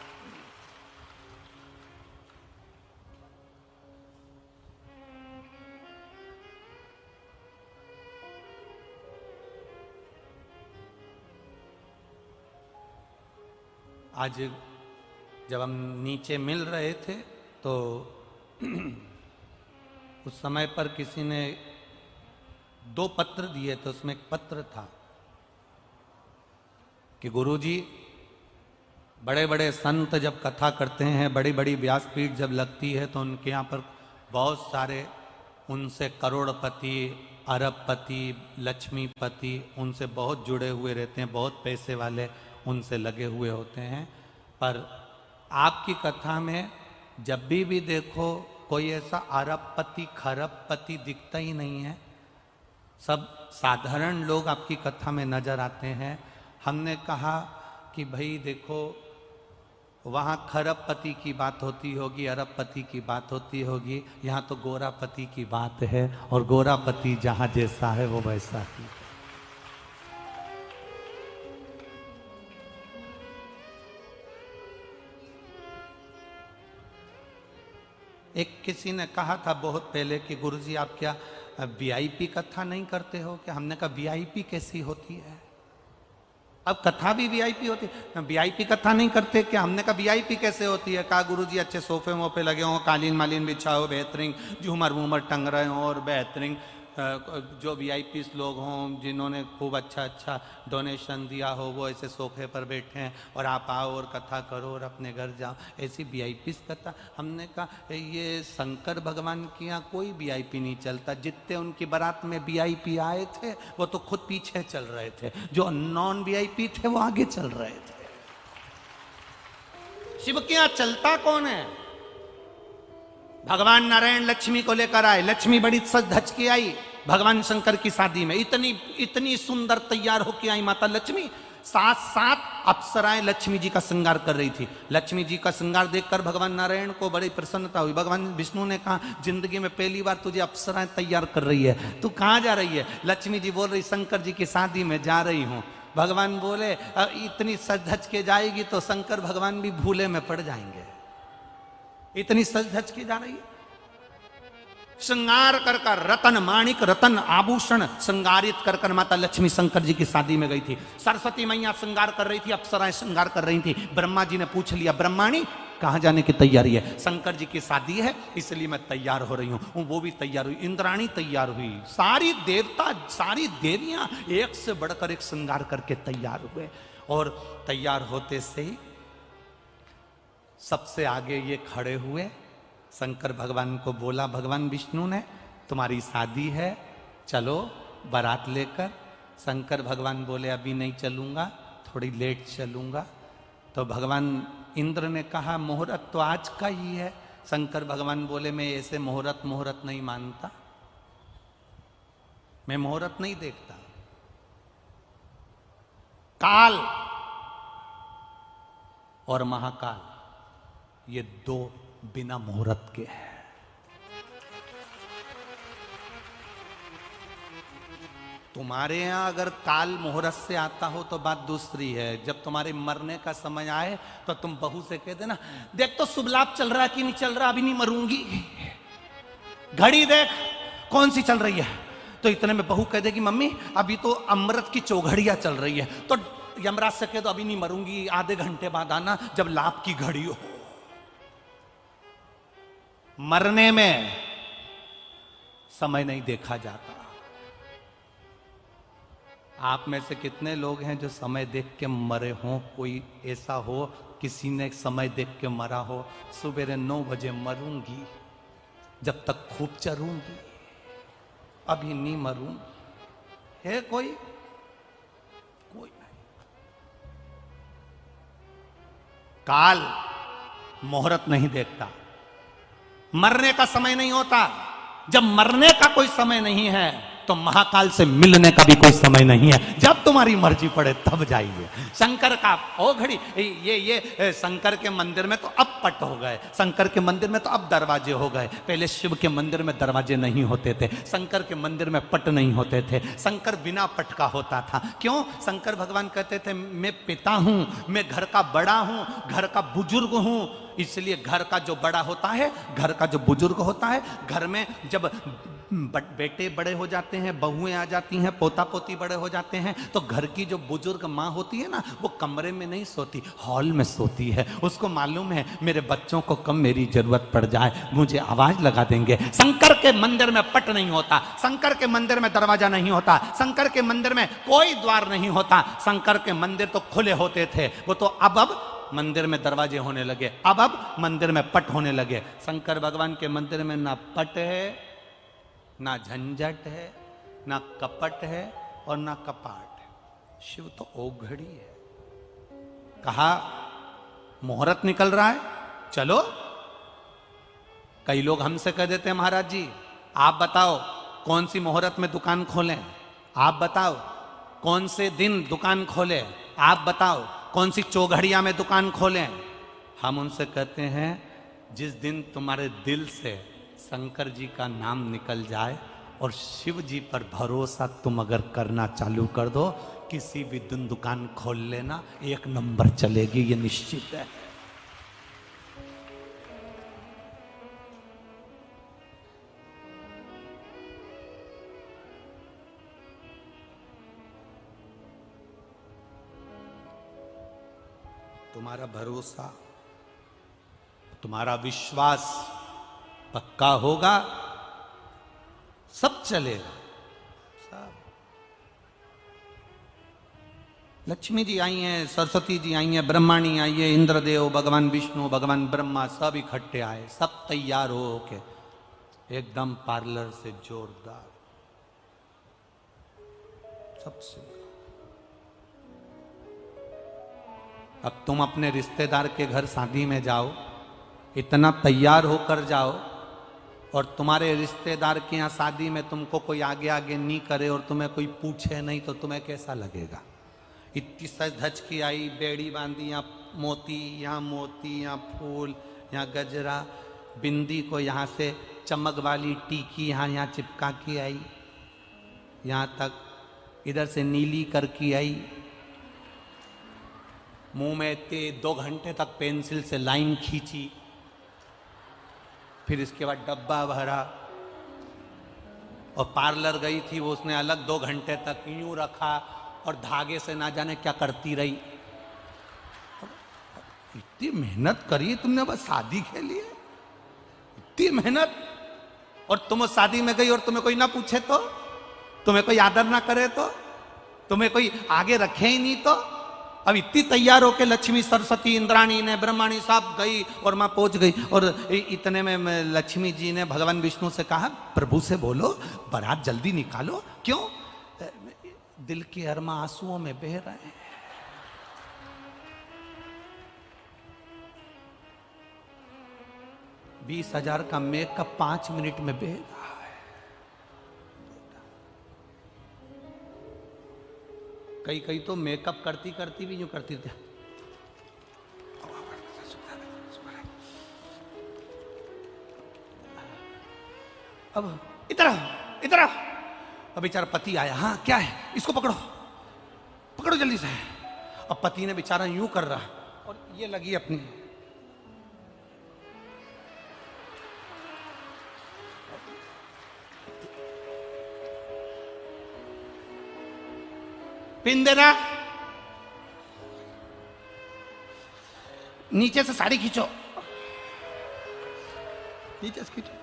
आज जब हम नीचे मिल रहे थे तो उस समय पर किसी ने 2 पत्र दिए, तो उसमें एक पत्र था कि गुरुजी, बड़े बड़े संत जब कथा करते हैं, बड़ी बड़ी व्यासपीठ जब लगती है, तो उनके यहाँ पर बहुत सारे उनसे करोड़पति, अरबपति, लक्ष्मीपति उनसे बहुत जुड़े हुए रहते हैं, बहुत पैसे वाले उनसे लगे हुए होते हैं। पर आपकी कथा में जब भी देखो कोई ऐसा अरबपति खरबपति दिखता ही नहीं है, सब साधारण लोग आपकी कथा में नजर आते हैं। हमने कहा कि भाई देखो, वहाँ खरबपति की बात होती होगी, अरबपति की बात होती होगी, यहाँ तो गोरापति की बात है, और गोरापति जहाँ जैसा है वो वैसा ही। एक किसी ने कहा था बहुत पहले कि गुरुजी आप क्या वीआईपी कथा नहीं करते हो क्या? हमने कहा वीआईपी कैसी होती है? अब कथा भी वीआईपी होती है, वीआईपी कथा नहीं करते क्या? हमने कहा वीआईपी कैसे होती है? कहा गुरुजी अच्छे सोफे वोफे लगे हों, कालीन मालीन बिछा हो, बेहतरीन झूमर वूमर टंग रहे हों, और बेहतरीन जो वीआईपी लोग हों जिन्होंने खूब अच्छा डोनेशन दिया हो, वो ऐसे सोफे पर बैठे हैं और आप आओ और कथा करो और अपने घर जाओ, ऐसी वीआईपी कथा। हमने कहा ये शंकर भगवान के यहाँ कोई वीआईपी नहीं चलता। जितने उनकी बारात में वीआईपी आए थे वो तो खुद पीछे चल रहे थे, जो नॉन वीआईपी थे वो आगे चल रहे थे। शिव के यहाँ चलता कौन है? भगवान नारायण लक्ष्मी को लेकर आए, लक्ष्मी बड़ी सज धज के आई भगवान शंकर की शादी में, इतनी सुंदर तैयार होके आई माता लक्ष्मी। 7 अप्सराएं लक्ष्मी जी का श्रृंगार कर रही थी। लक्ष्मी जी का श्रृंगार देखकर भगवान नारायण को बड़ी प्रसन्नता हुई। भगवान विष्णु ने कहा जिंदगी में पहली बार तुझे अप्सराएं तैयार कर रही है, तू कहाँ जा रही है? लक्ष्मी जी बोल रही शंकर जी की शादी में जा रही हूँ। भगवान बोले इतनी सज धज के जाएगी तो शंकर भगवान भी भूले में पड़ जाएंगे, इतनी सज धज के जा रही है। श्रृंगार कर रतन माणिक रतन आभूषण श्रृंगारित कर माता लक्ष्मी शंकर जी की शादी में गई थी। सरस्वती मैया श्रृंगार कर रही थी, अप्सराएं श्रृंगार कर रही थी। ब्रह्मा जी ने पूछ लिया ब्रह्माणी कहाँ जाने की तैयारी है? शंकर जी की शादी है इसलिए मैं तैयार हो रही हूँ। वो भी तैयार हुई, इंद्राणी तैयार हुई, सारी देवता सारी देवियां एक से बढ़कर एक श्रृंगार करके तैयार हुए। और तैयार होते से ही सबसे आगे ये खड़े हुए। शंकर भगवान को बोला भगवान विष्णु ने तुम्हारी शादी है, चलो बारात लेकर। शंकर भगवान बोले अभी नहीं चलूंगा, थोड़ी लेट चलूंगा। तो भगवान इंद्र ने कहा मुहूर्त तो आज का ही है। शंकर भगवान बोले मैं ऐसे मुहूर्त नहीं मानता, मैं मुहूर्त नहीं देखता। काल और महाकाल ये 2 बिना मुहूर्त के हैं। तुम्हारे यहां अगर काल मुहूर्त से आता हो तो बात दूसरी है। जब तुम्हारे मरने का समय आए तो तुम बहू से कह देना देख तो शुभ लाभ चल रहा है कि नहीं चल रहा, अभी नहीं मरूंगी, घड़ी देख कौन सी चल रही है। तो इतने में बहू कह देगी मम्मी अभी तो अमृत की चौघड़ियां चल रही है। तो यमराज से कह दो अभी नहीं मरूंगी, आधे घंटे बाद आना जब लाभ की घड़ी हो। मरने में समय नहीं देखा जाता। आप में से कितने लोग हैं जो समय देख के मरे हों? कोई ऐसा हो किसी ने समय देख के मरा हो, सुबह 9 बजे मरूंगी, जब तक खूब चरूंगी, अभी नहीं मरूंगी। है कोई? कोई नहीं। काल मुहूर्त नहीं देखता। मरने का समय नहीं होता। जब मरने का कोई समय नहीं है तो महाकाल से मिलने का भी कोई समय नहीं है। जब तुम्हारी मर्जी पड़े तब जाइए। शंकर का ओ घड़ी ये शंकर के मंदिर में तो अब पट हो गए, शंकर के मंदिर में तो अब दरवाजे हो गए। पहले शिव के मंदिर में दरवाजे नहीं होते थे, शंकर के मंदिर में पट नहीं होते थे। शंकर बिना पट का होता था। क्यों? शंकर भगवान कहते थे मैं पिता हूं, मैं घर का बड़ा हूं, घर का बुजुर्ग हूं। इसलिए घर का जो बड़ा होता है, घर का जो बुजुर्ग होता है, घर में जब बेटे बड़े हो जाते हैं, बहुएं आ जाती हैं, पोता पोती बड़े हो जाते हैं, तो घर की जो बुजुर्ग माँ होती है ना, वो कमरे में नहीं सोती, हॉल में सोती है। उसको मालूम है मेरे बच्चों को कब मेरी जरूरत पड़ जाए मुझे आवाज लगा देंगे। शंकर के मंदिर में पट नहीं होता, शंकर के मंदिर में दरवाजा नहीं होता, शंकर के मंदिर में कोई द्वार नहीं होता। शंकर के मंदिर तो खुले होते थे, वो तो अब मंदिर में दरवाजे होने लगे, अब मंदिर में पट होने लगे। शंकर भगवान के मंदिर में ना पट है, ना झंझट है, ना कपट है और ना कपाट है। शिव तो ओघड़ी है। कहा मुहूर्त निकल रहा है, चलो। कई लोग हमसे कह देते हैं महाराज जी आप बताओ कौन सी मुहूर्त में दुकान खोलें, आप बताओ कौन से दिन दुकान खोलें, आप बताओ कौन सी चौघड़िया में दुकान खोलें। हम उनसे कहते हैं जिस दिन तुम्हारे दिल से शंकर जी का नाम निकल जाए और शिव जी पर भरोसा तुम अगर करना चालू कर दो, किसी भी दिन दुकान खोल लेना, 1 नंबर चलेगी, ये निश्चित है। तुम्हारा भरोसा, तुम्हारा विश्वास पक्का होगा, सब चलेगा, सब। लक्ष्मी जी आई हैं, सरस्वती जी आई हैं, ब्रह्माणी आई है, इंद्रदेव, भगवान विष्णु, भगवान ब्रह्मा सब इकट्ठे आए, सब तैयार हो के एकदम पार्लर से जोरदार सबसे। अब तुम अपने रिश्तेदार के घर शादी में जाओ, इतना तैयार होकर जाओ और तुम्हारे रिश्तेदार के यहाँ शादी में तुमको कोई आगे आगे नहीं करे और तुम्हें कोई पूछे नहीं, तो तुम्हें कैसा लगेगा? इतनी सज धज की आई, बेड़ी बांधी, यहाँ मोती, यहाँ फूल, यहाँ गजरा, बिंदी को यहाँ से चमक वाली टीकी यहाँ चिपका के आई, यहाँ तक इधर से नीली करके आई, मुंह में 2 घंटे तक पेंसिल से लाइन खींची, फिर इसके बाद डब्बा भरा और पार्लर गई थी वो, उसने अलग 2 घंटे तक यूं रखा और धागे से ना जाने क्या करती रही। इतनी मेहनत करी तुमने बस शादी के लिए, इतनी मेहनत, और तुम उस शादी में गई और तुम्हें कोई ना पूछे तो, तुम्हें कोई आदर ना करे तो, तुम्हें कोई आगे रखे ही नहीं तो। अब इतनी तैयार होके लक्ष्मी, सरस्वती, इंद्राणी ने, ब्रह्माणी साहब गई और मां पहुंच गई, और इतने में लक्ष्मी जी ने भगवान विष्णु से कहा प्रभु से बोलो बारात जल्दी निकालो। क्यों? दिल के अरमा आंसुओं में बह रहे हैं। $20,000 का मेकअप 5 मिनट में बह रहा है। कई तो मेकअप करती करती भी यूं करती थी। अब इधर अब बेचारा पति आया, हाँ क्या है, इसको पकड़ो जल्दी से। अब पति ने बेचारा यूं कर रहा और ये लगी अपनी, पिन देना, नीचे से साड़ी खींचो, नीचे से खींचो,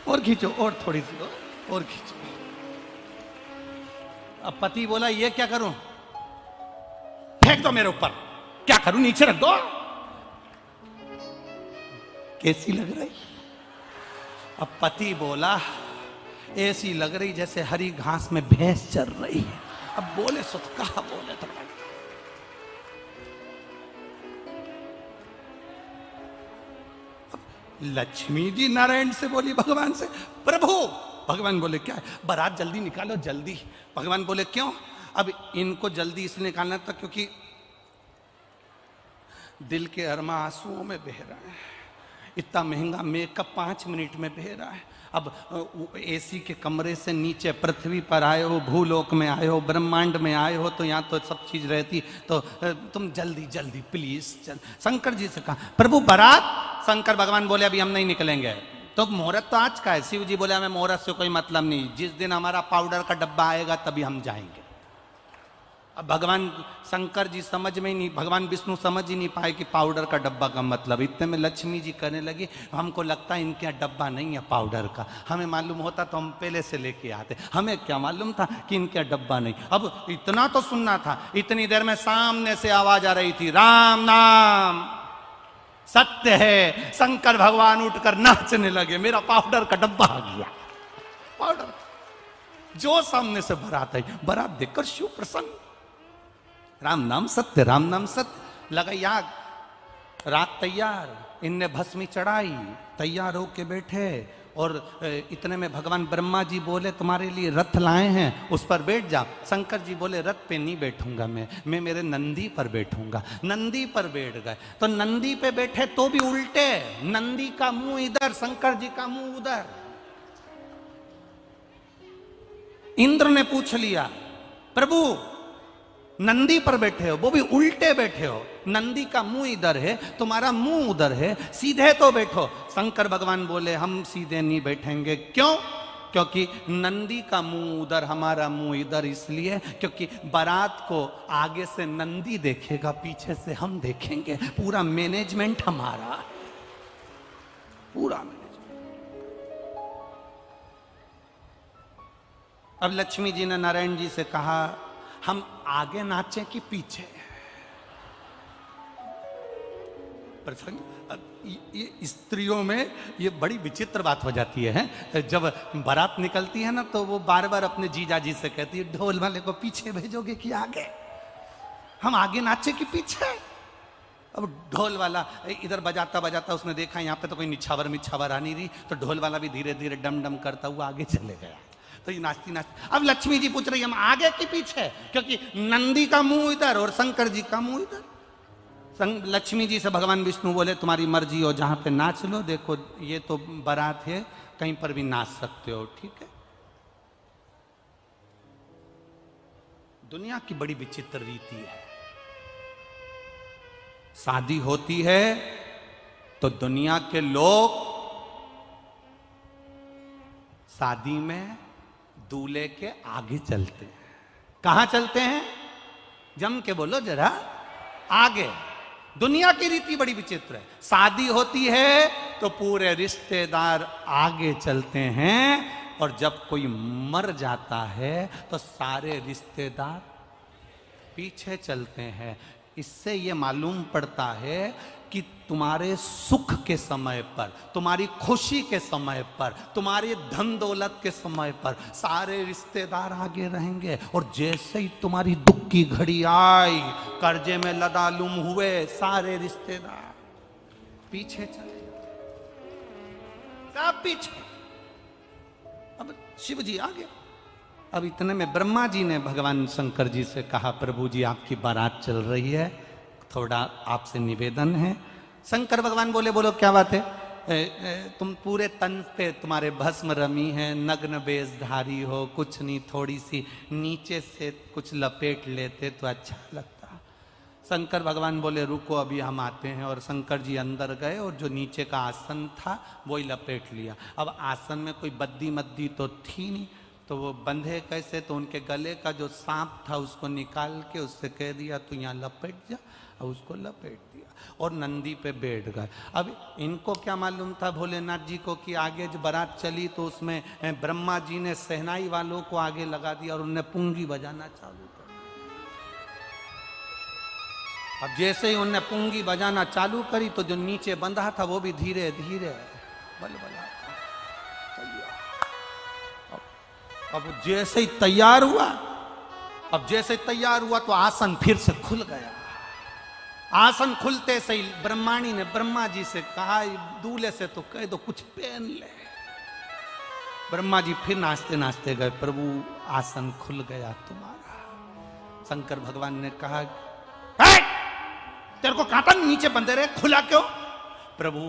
और खींचो, और थोड़ी सी और खींचो। अब पति बोला ये क्या करूं, फेंक दो मेरे ऊपर, क्या करूं, नीचे रख दो। कैसी लग रही? अब पति बोला ऐसी लग रही जैसे हरी घास में भैंस चर रही है। अब बोले सो तो कहा, बोले तो लक्ष्मी जी नारायण से बोली भगवान से, प्रभु। भगवान बोले क्या है, बारात जल्दी निकालो जल्दी। भगवान बोले क्यों? अब इनको जल्दी इसलिए निकालना था क्योंकि दिल के अरमा आंसुओं में बह रहा है, इतना महंगा मेकअप 5 मिनट में बह रहा है। अब एसी के कमरे से नीचे पृथ्वी पर आए हो, भूलोक में आए हो, ब्रह्मांड में आए हो, तो यहाँ तो सब चीज रहती, तो तुम जल्दी जल्दी प्लीज चल। शंकर जी से कहा प्रभु बारात, शंकर भगवान बोले अभी हम नहीं निकलेंगे। तो मुहूर्त तो आज का है। शिव जी बोले हमें मुहूर्त से कोई मतलब नहीं, जिस दिन हमारा पाउडर का डब्बा आएगा तभी हम जाएंगे। अब भगवान शंकर जी समझ में ही नहीं, भगवान विष्णु समझ ही नहीं पाए कि पाउडर का डब्बा का मतलब। इतने में लक्ष्मी जी कहने लगी हमको लगता है इनके यहाँ डब्बा नहीं है पाउडर का, हमें मालूम होता तो हम पहले से लेके आते, हमें क्या मालूम था कि इनके यहाँ डब्बा नहीं। अब इतना तो सुनना था। इतनी देर में सामने से आवाज आ रही थी राम नाम सत्य है। शंकर भगवान उठकर नाचने लगे, मेरा पाउडर का डब्बा आ गया। पाउडर जो सामने से बारात आई, बारात देखकर शिव प्रसन्न। राम नाम सत्य, राम नाम सत्य। लगाई आग, रात तैयार, इनने भस्मी चढ़ाई, तैयार होके बैठे। और इतने में भगवान ब्रह्मा जी बोले तुम्हारे लिए रथ लाए हैं, उस पर बैठ जा। शंकर जी बोले रथ पे नहीं बैठूंगा, मैं मेरे नंदी पर बैठूंगा। नंदी पर बैठ गए। तो नंदी पे बैठे तो भी उल्टे, नंदी का मुंह इधर, शंकर जी का मुंह उधर। इंद्र ने पूछ लिया प्रभु नंदी पर बैठे हो, वो भी उल्टे बैठे हो, नंदी का मुंह इधर है, तुम्हारा मुंह उधर है, सीधे तो बैठो। शंकर भगवान बोले हम सीधे नहीं बैठेंगे। क्यों? क्योंकि नंदी का मुंह उधर, हमारा मुंह इधर। इसलिए क्योंकि बारात को आगे से नंदी देखेगा, पीछे से हम देखेंगे। पूरा मैनेजमेंट हमारा, पूरा मैनेजमेंट। अब लक्ष्मी जी ने नारायण जी से कहा हम आगे नाचे कि पीछे? प्रसंग ये स्त्रियों में ये बड़ी विचित्र बात हो जाती है। जब बारात निकलती है ना तो वो बार बार अपने जीजा जी से कहती है ढोल वाले को पीछे भेजोगे कि आगे? हम आगे नाचे कि पीछे? अब ढोल वाला इधर बजाता बजाता उसने देखा यहाँ पे तो कोई निछावर आ नहीं रही, तो ढोल वाला भी धीरे धीरे डम डम करता हुआ आगे चले गया। तो ये नाचती नाचती, अब लक्ष्मी जी पूछ रही हम आगे कि पीछे? क्योंकि नंदी का मुंह इधर और शंकर जी का मुंह इधर। लक्ष्मी जी से भगवान विष्णु बोले तुम्हारी मर्जी हो, जहां पे नाच लो, देखो ये तो बारात है, कहीं पर भी नाच सकते हो, ठीक है। दुनिया की बड़ी विचित्र रीति है। शादी होती है तो दुनिया के लोग शादी में दूल्हे के आगे चलते हैं। कहां चलते हैं? जम के बोलो जरा, आगे। दुनिया की रीति बड़ी विचित्र है। शादी होती है तो पूरे रिश्तेदार आगे चलते हैं, और जब कोई मर जाता है तो सारे रिश्तेदार पीछे चलते हैं। इससे यह मालूम पड़ता है कि तुम्हारे सुख के समय पर, तुम्हारी खुशी के समय पर, तुम्हारे धन दौलत के समय पर सारे रिश्तेदार आगे रहेंगे, और जैसे ही तुम्हारी दुख की घड़ी आई, कर्जे में लदालुम हुए, सारे रिश्तेदार पीछे चले, सब पीछे। अब शिव जी आगे। अब इतने में ब्रह्मा जी ने भगवान शंकर जी से कहा प्रभु जी आपकी बारात चल रही है, थोड़ा आपसे निवेदन है। शंकर भगवान बोले बोलो क्या बात है? तुम पूरे तन पे तुम्हारे भस्म रमी है, नग्न वेशधारी हो, कुछ नहीं थोड़ी सी नीचे से कुछ लपेट लेते तो अच्छा लगता। शंकर भगवान बोले रुको अभी हम आते हैं, और शंकर जी अंदर गए और जो नीचे का आसन था वही लपेट लिया। अब आसन में कोई बद्दी मद्दी तो थी नहीं, तो वो बंधे कैसे? तो उनके गले का जो सांप था उसको निकाल के उससे कह दिया तू यहाँ लपेट जा, और उसको लपेट दिया और नंदी पे बैठ गए। अब इनको क्या मालूम था भोलेनाथ जी को कि आगे जो बारात चली तो उसमें ब्रह्मा जी ने सहनाई वालों को आगे लगा दिया और उन्हें पुंगी बजाना चालू कर दिया। अब जैसे ही उन्हें पुंगी बजाना चालू करी तो जो नीचे बंधा था वो भी धीरे धीरे बलबला। अब जैसे ही तैयार हुआ तो आसन फिर से खुल गया। आसन खुलते से ही ब्रह्माणी ने ब्रह्मा जी से कहा दूल्हे से तो कह दो कुछ पहन ले। ब्रह्मा जी फिर नाचते नाचते गए, प्रभु आसन खुल गया तुम्हारा। शंकर भगवान ने कहा तेरे को कहा था नीचे बंधे रहे, खुला क्यों? प्रभु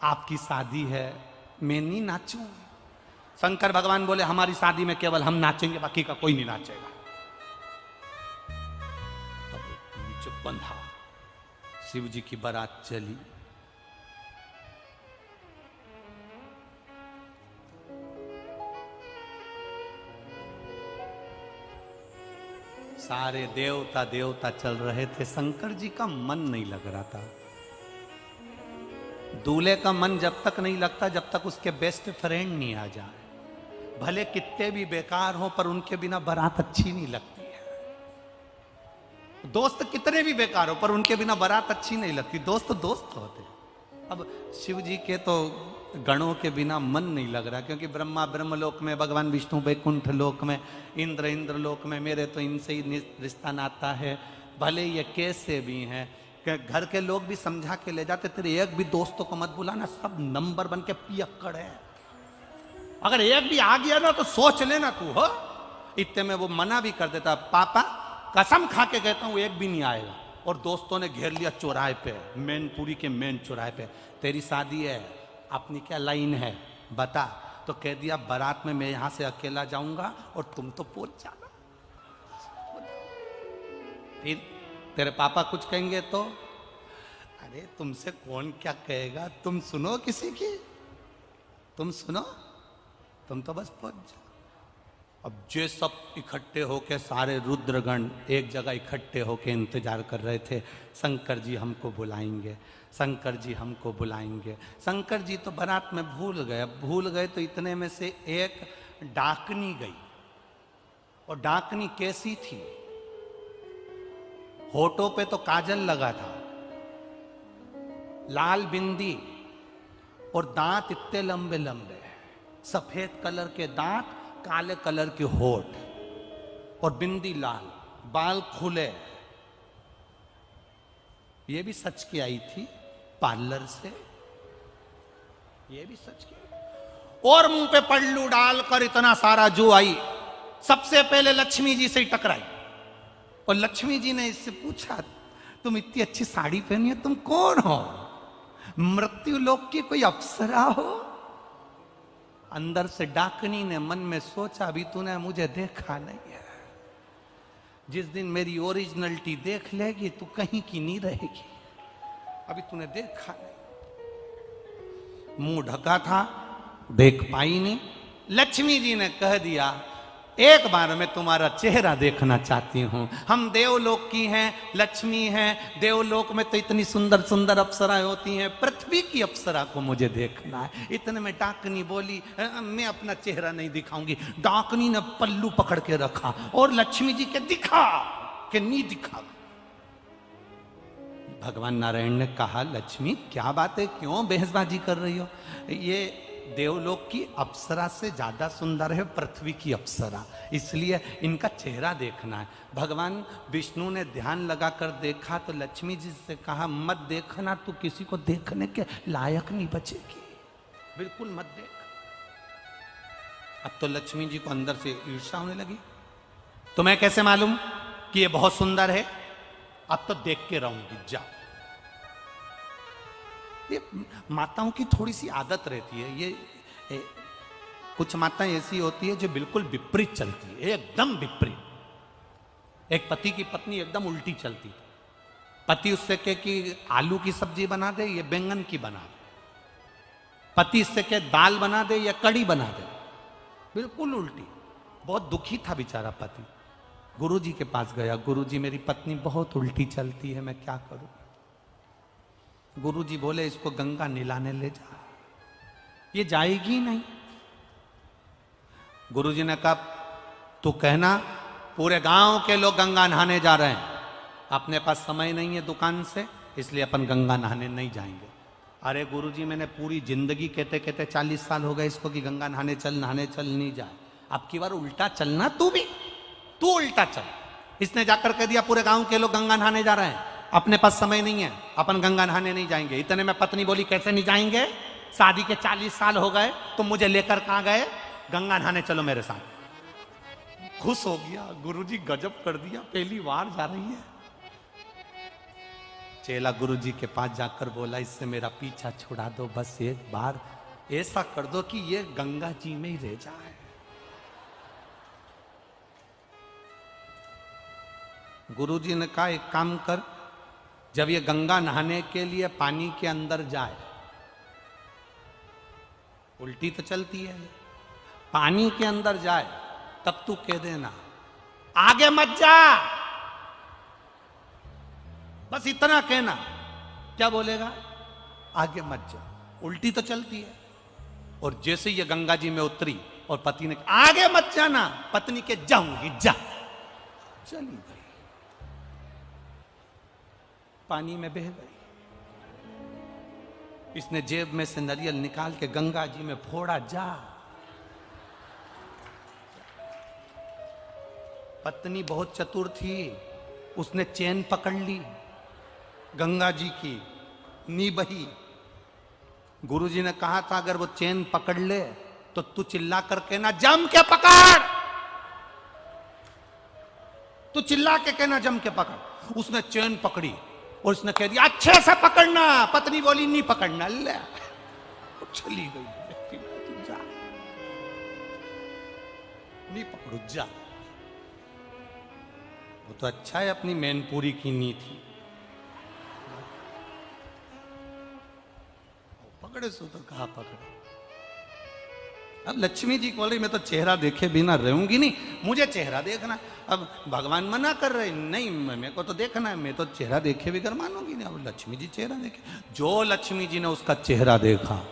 आपकी शादी है, मैं नहीं नाचूं, शंकर भगवान बोले हमारी शादी में केवल हम नाचेंगे, बाकी का कोई नहीं नाचेगा। तब नीचे बंधा, शिव जी की बारात चली। सारे देवता देवता चल रहे थे, शंकर जी का मन नहीं लग रहा था। दूल्हे का मन जब तक नहीं लगता जब तक उसके बेस्ट फ्रेंड नहीं आ जाए। भले कितने भी बेकार हो पर उनके बिना बारात अच्छी नहीं लगती है। दोस्त कितने भी बेकार हो पर उनके बिना बारात अच्छी नहीं लगती। दोस्त दोस्त होते। अब शिव जी के तो गणों के बिना मन नहीं लग रहा, क्योंकि ब्रह्मा ब्रह्मलोक में, भगवान विष्णु वैकुंठ लोक में, इंद्र इंद्रलोक में, मेरे तो इनसे ही रिश्ता नाता है। भले ये कैसे भी हैं, घर के लोग भी समझा के ले जाते, तेरे एक भी दोस्तों को मत बुलाना, सब नंबर बन के पियक्कड़ है। अगर एक भी आ गया ना तो सोच लेना तू हो। इतने में वो मना भी कर देता, पापा कसम खा के कहता हूं एक भी नहीं आएगा। और दोस्तों ने घेर लिया चौराहे पे, मैनपुरी के मेन चौराहे पे, तेरी शादी है, अपनी क्या लाइन है बता। तो कह दिया बारात में मैं यहां से अकेला जाऊंगा और तुम तो पहुंच जाना। फिर तेरे पापा कुछ कहेंगे तो, अरे तुमसे कौन क्या कहेगा, तुम सुनो किसी की, तुम सुनो, तुम तो बस पहुंच जाओ। अब जे सब इकट्ठे होके, सारे रुद्रगण एक जगह इकट्ठे होके इंतजार कर रहे थे, शंकर जी हमको बुलाएंगे, शंकर जी हमको बुलाएंगे। शंकर जी तो बारात में भूल गए। अब भूल गए तो इतने में से एक डाकनी गई। और डाकनी कैसी थी, होठों पे तो काजल लगा था, लाल बिंदी, और दांत इतने लंबे लंबे, सफेद कलर के दांत, काले कलर के होठ, और बिंदी लाल, बाल खुले। ये भी सच की आई थी पार्लर से, ये भी सच की। और मुंह पे पल्लू डालकर इतना सारा जो आई, सबसे पहले लक्ष्मी जी से ही टकराई। और लक्ष्मी जी ने इससे पूछा, तुम इतनी अच्छी साड़ी पहनी है, तुम कौन हो? मृत्यु लोक की कोई अप्सरा हो? अंदर से डाकनी ने मन में सोचा, अभी तूने मुझे देखा नहीं है, जिस दिन मेरी ओरिजिनलिटी देख लेगी तू कहीं की नहीं रहेगी, अभी तूने देखा नहीं। मुंह ढका था, देख पाई नहीं। लक्ष्मी जी ने कह दिया, एक बार मैं तुम्हारा चेहरा देखना चाहती हूं। हम देवलोक की हैं, लक्ष्मी हैं, देवलोक में तो इतनी सुंदर सुंदर अप्सराएं होती हैं, पृथ्वी की अप्सरा को मुझे देखना है। इतने में डाकनी बोली, मैं अपना चेहरा नहीं दिखाऊंगी। डाकनी ने पल्लू पकड़ के रखा और लक्ष्मी जी के दिखा कि नहीं दिखा। भगवान नारायण ने कहा, लक्ष्मी क्या बात है, क्यों बहसबाजी कर रही हो? ये देवलोक की अप्सरा से ज्यादा सुंदर है पृथ्वी की अप्सरा, इसलिए इनका चेहरा देखना है। भगवान विष्णु ने ध्यान लगाकर देखा तो लक्ष्मी जी से कहा, मत देखना, तू किसी को देखने के लायक नहीं बचेगी, बिल्कुल मत देख। अब तो लक्ष्मी जी को अंदर से ईर्ष्या होने लगी, तुम्हें कैसे मालूम कि ये बहुत सुंदर है? अब तो देख के रहूंगी, जा। ये माताओं की थोड़ी सी आदत रहती है, ये कुछ माताएं ऐसी होती है जो बिल्कुल विपरीत चलती है, एकदम विपरीत। एक पति की पत्नी एकदम उल्टी चलती है। पति उससे कहे कि आलू की सब्जी बना दे, ये बैंगन की बना दे। पति इससे कहे दाल बना दे या कड़ी बना दे, बिल्कुल उल्टी। बहुत दुखी था बेचारा पति। गुरुजी के पास गया, गुरुजी मेरी पत्नी बहुत उल्टी चलती है, मैं क्या करूं? गुरुजी बोले, इसको गंगा नहलाने ले जा, ये जाएगी नहीं। गुरुजी ने कहा, तू कहना पूरे गांव के लोग गंगा नहाने जा रहे हैं, अपने पास समय नहीं है दुकान से, इसलिए अपन गंगा नहाने नहीं जाएंगे। अरे गुरुजी, मैंने पूरी जिंदगी कहते कहते 40 साल हो गए इसको कि गंगा नहाने चल, नहीं जाए। अब की बार उल्टा चलना, तू उल्टा चल। इसने जाकर कह दिया, पूरे गांव के लोग गंगा नहाने जा रहे हैं, अपने पास समय नहीं है, अपन गंगा नहाने नहीं जाएंगे। इतने में पत्नी बोली, कैसे नहीं जाएंगे? शादी के 40 साल हो गए, तुम मुझे लेकर कहां गए? गंगा नहाने चलो मेरे साथ। खुश हो गया, गुरुजी गजब कर दिया, पहली बार जा रही है। चेला गुरुजी के पास जाकर बोला, इससे मेरा पीछा छुड़ा दो, बस एक बार ऐसा कर दो कि ये गंगा जी में ही रह जाए। गुरुजी ने कहा एक काम कर, जब ये गंगा नहाने के लिए पानी के अंदर जाए, उल्टी तो चलती है, पानी के अंदर जाए तब तू कह देना आगे मत जा, बस इतना कहना। क्या बोलेगा? आगे मत जा। उल्टी तो चलती है। और जैसे ये गंगा जी में उतरी और पति ने आगे मत जाना, पत्नी के जाऊंगी, जा। चली गई, पानी में बह गई। इसने जेब में से नारियल निकाल के गंगा जी में फोड़ा, जा। पत्नी बहुत चतुर थी, उसने चैन पकड़ ली गंगा जी की, नी बही। गुरुजी ने कहा था अगर वो चैन पकड़ ले तो तू चिल्ला करके ना जम के पकड़, तू चिल्ला के कहना जम के पकड़। उसने चैन पकड़ी और उसने कह दिया अच्छे से पकड़ना। पत्नी बोली नहीं पकड़ना, ले। चली गई, जा, नहीं पकड़ू, जा। वो तो अच्छा है अपनी मैनपुरी की नी थी, पकड़े सो तो कहा पकड़े। अब लक्ष्मी जी बोल रही मैं तो चेहरा देखे बिना रहूंगी नहीं, मुझे चेहरा देखना। अब भगवान मना कर रहे, नहीं मेरे को तो देखना है, मैं तो चेहरा देखे बगैर मानूंगी नहीं। अब लक्ष्मी जी चेहरा देखे, जो लक्ष्मी जी ने उसका चेहरा देखा,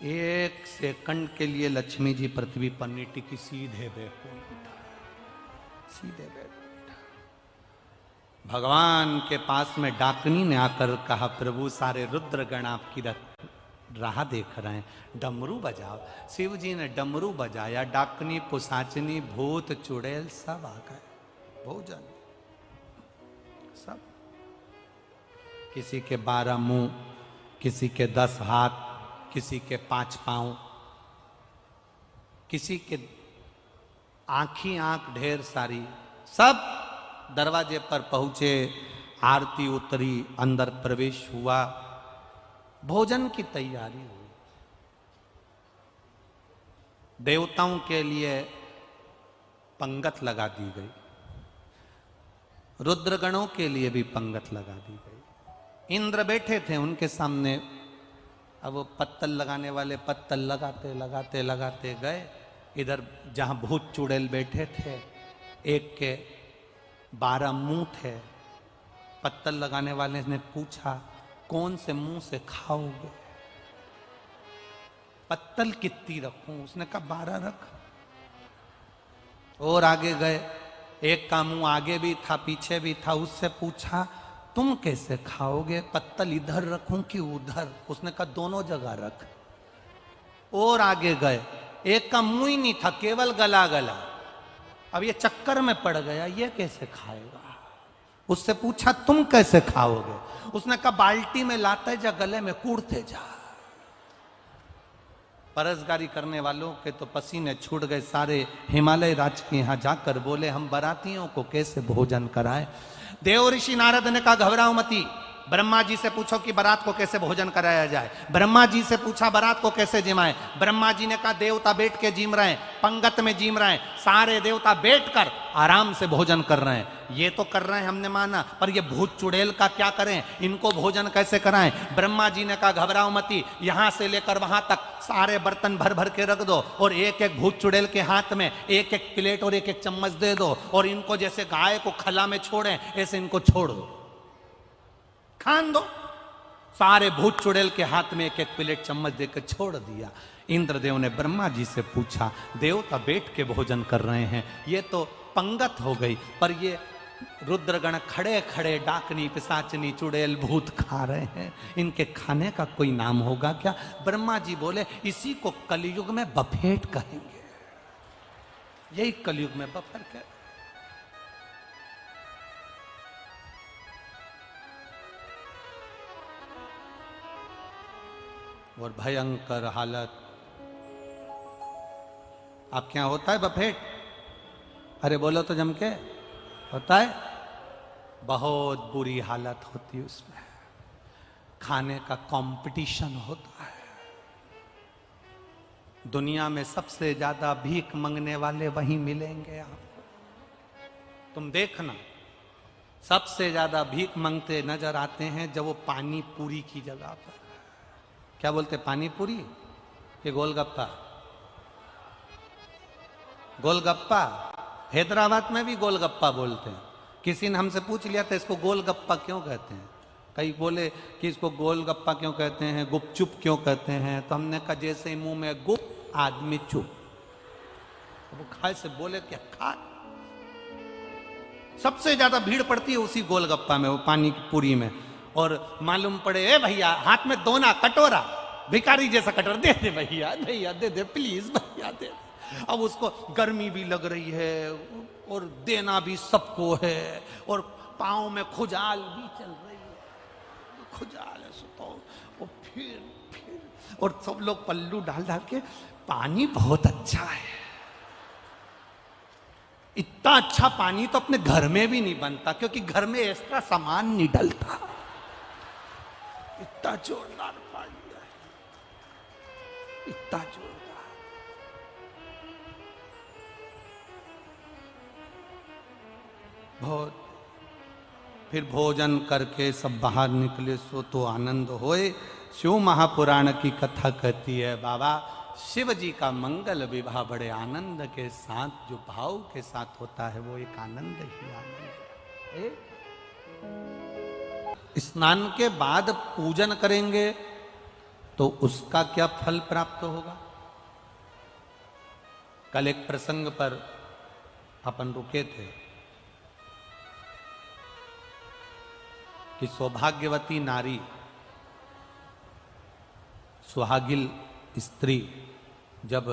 1 सेकंड के लिए लक्ष्मी जी पृथ्वी पर नहीं टिकी, सीधे बैठा, सीधे बैठा। भगवान के पास में डाकनी ने आकर कहा प्रभु सारे रुद्रगण आपकी राह देख रहे हैं, डमरू बजाओ। शिव जी ने डमरू बजाया, डाकनी पुसाचनी भूत चुड़ैल सब आ गए, भोजन सब। किसी के 12 मुंह, किसी के 10 हाथ, किसी के 5 पांव, किसी के आंखी आंख ढेर सारी, सब दरवाजे पर पहुंचे। आरती उतरी, अंदर प्रवेश हुआ, भोजन की तैयारी हुई। देवताओं के लिए पंगत लगा दी गई, रुद्रगणों के लिए भी पंगत लगा दी गई। इंद्र बैठे थे उनके सामने। अब वो पत्तल लगाने वाले पत्तल लगाते लगाते लगाते गए। इधर जहां भूत चुड़ैल बैठे थे, एक के 12 मुंह थे। पत्तल लगाने वाले ने पूछा कौन से मुंह से खाओगे? पत्तल कितनी रखूं? उसने कहा 12 रख। और आगे गए, एक का मुंह आगे भी था पीछे भी था, उससे पूछा तुम कैसे खाओगे? पत्तल इधर रखूं कि उधर? उसने कहा दोनों जगह रख। और आगे गए, एक का मुंह ही नहीं था, केवल गला गला। अब ये चक्कर में पड़ गया, ये कैसे खाएगा? उससे पूछा तुम कैसे खाओगे? उसने कहा बाल्टी में लाते जा, गले में कूड़ते जा। परसगारी करने वालों के तो पसीने छूट गए सारे। हिमालय राज के यहां जाकर बोले हम बारातियों को कैसे भोजन कराएं? देव ऋषि नारद ने कहा घबराओ मती, ब्रह्मा जी से पूछो कि बारात को कैसे भोजन कराया जाए। ब्रह्मा जी से पूछा बारात को कैसे जिमाए। ब्रह्मा जी ने कहा देवता बैठ के जिम रहे हैं, पंगत में जिम रहे हैं, सारे देवता बैठकर आराम से भोजन कर रहे हैं। ये तो कर रहे हैं हमने माना, पर ये भूत चुड़ैल का क्या करें, इनको भोजन कैसे कराएं? ब्रह्मा जी ने कहा घबराओ मती, यहां से लेकर वहां तक सारे बर्तन भर भर के रख दो और एक एक भूत चुड़ैल के हाथ में एक एक प्लेट और एक एक चम्मच दे दो, और इनको जैसे गाय को खला में छोड़े ऐसे इनको छोड़ दो, खान दो। सारे भूत चुड़ैल के हाथ में एक एक प्लेट चम्मच देकर छोड़ दिया। इंद्रदेव ने ब्रह्मा जी से पूछा देवता बैठ के भोजन कर रहे हैं, ये तो पंगत हो गई, पर ये रुद्रगण खड़े खड़े डाकनी पिशाचनी चुड़ैल भूत खा रहे हैं, इनके खाने का कोई नाम होगा क्या? ब्रह्मा जी बोले इसी को कलयुग में बफेट कहेंगे। यही कलयुग में बफर कह। और भयंकर हालत। आपके यहां होता है बफेट? अरे बोलो तो जम के, होता है? बहुत बुरी हालत होती है उसमें। खाने का कंपटीशन होता है। दुनिया में सबसे ज्यादा भीख मांगने वाले वहीं मिलेंगे आपको। तुम देखना, सबसे ज्यादा भीख मांगते नजर आते हैं जब वो पानी पूरी की जगह पर। क्या बोलते, पानी पूरी कि गोलगप्पा? गोलगप्पा। हैदराबाद में भी गोलगप्पा बोलते हैं। किसी ने हमसे पूछ लिया था इसको गोलगप्पा क्यों कहते हैं। कई बोले कि इसको गोलगप्पा क्यों कहते हैं, गुपचुप क्यों कहते हैं। तो हमने कहा जैसे मुंह में गुप आदमी चुप। वो खाए से बोले क्या खा। सबसे ज्यादा भीड़ पड़ती है उसी गोलगप्पा में, वो पानी की पूरी में। और मालूम पड़े, ए भैया हाथ में दोना कटोरा, भिखारी जैसा कटोरा दे दे भैया, भैया दे दे प्लीज भैया दे। अब उसको गर्मी भी लग रही है और देना भी सबको है और पाँव में खुजाल भी चल रही है, खुजाल है सुतो। और फिर और सब लोग पल्लू डाल डाल के, पानी बहुत अच्छा है। इतना अच्छा पानी तो अपने घर में भी नहीं बनता, क्योंकि घर में एक्स्ट्रा सामान नहीं डलता। इतना जोरदार पानी है, इतना जोरदार। बहुत। फिर भोजन करके सब बाहर निकले सो तो आनंद होए। शिव महापुराण की कथा कहती है बाबा, शिव जी का मंगल विवाह बड़े आनंद के साथ, जो भाव के साथ होता है वो एक आनंद ही आनंद है। स्नान के बाद पूजन करेंगे तो उसका क्या फल प्राप्त होगा। कल एक प्रसंग पर अपन रुके थे कि सौभाग्यवती नारी, सुहागिल स्त्री जब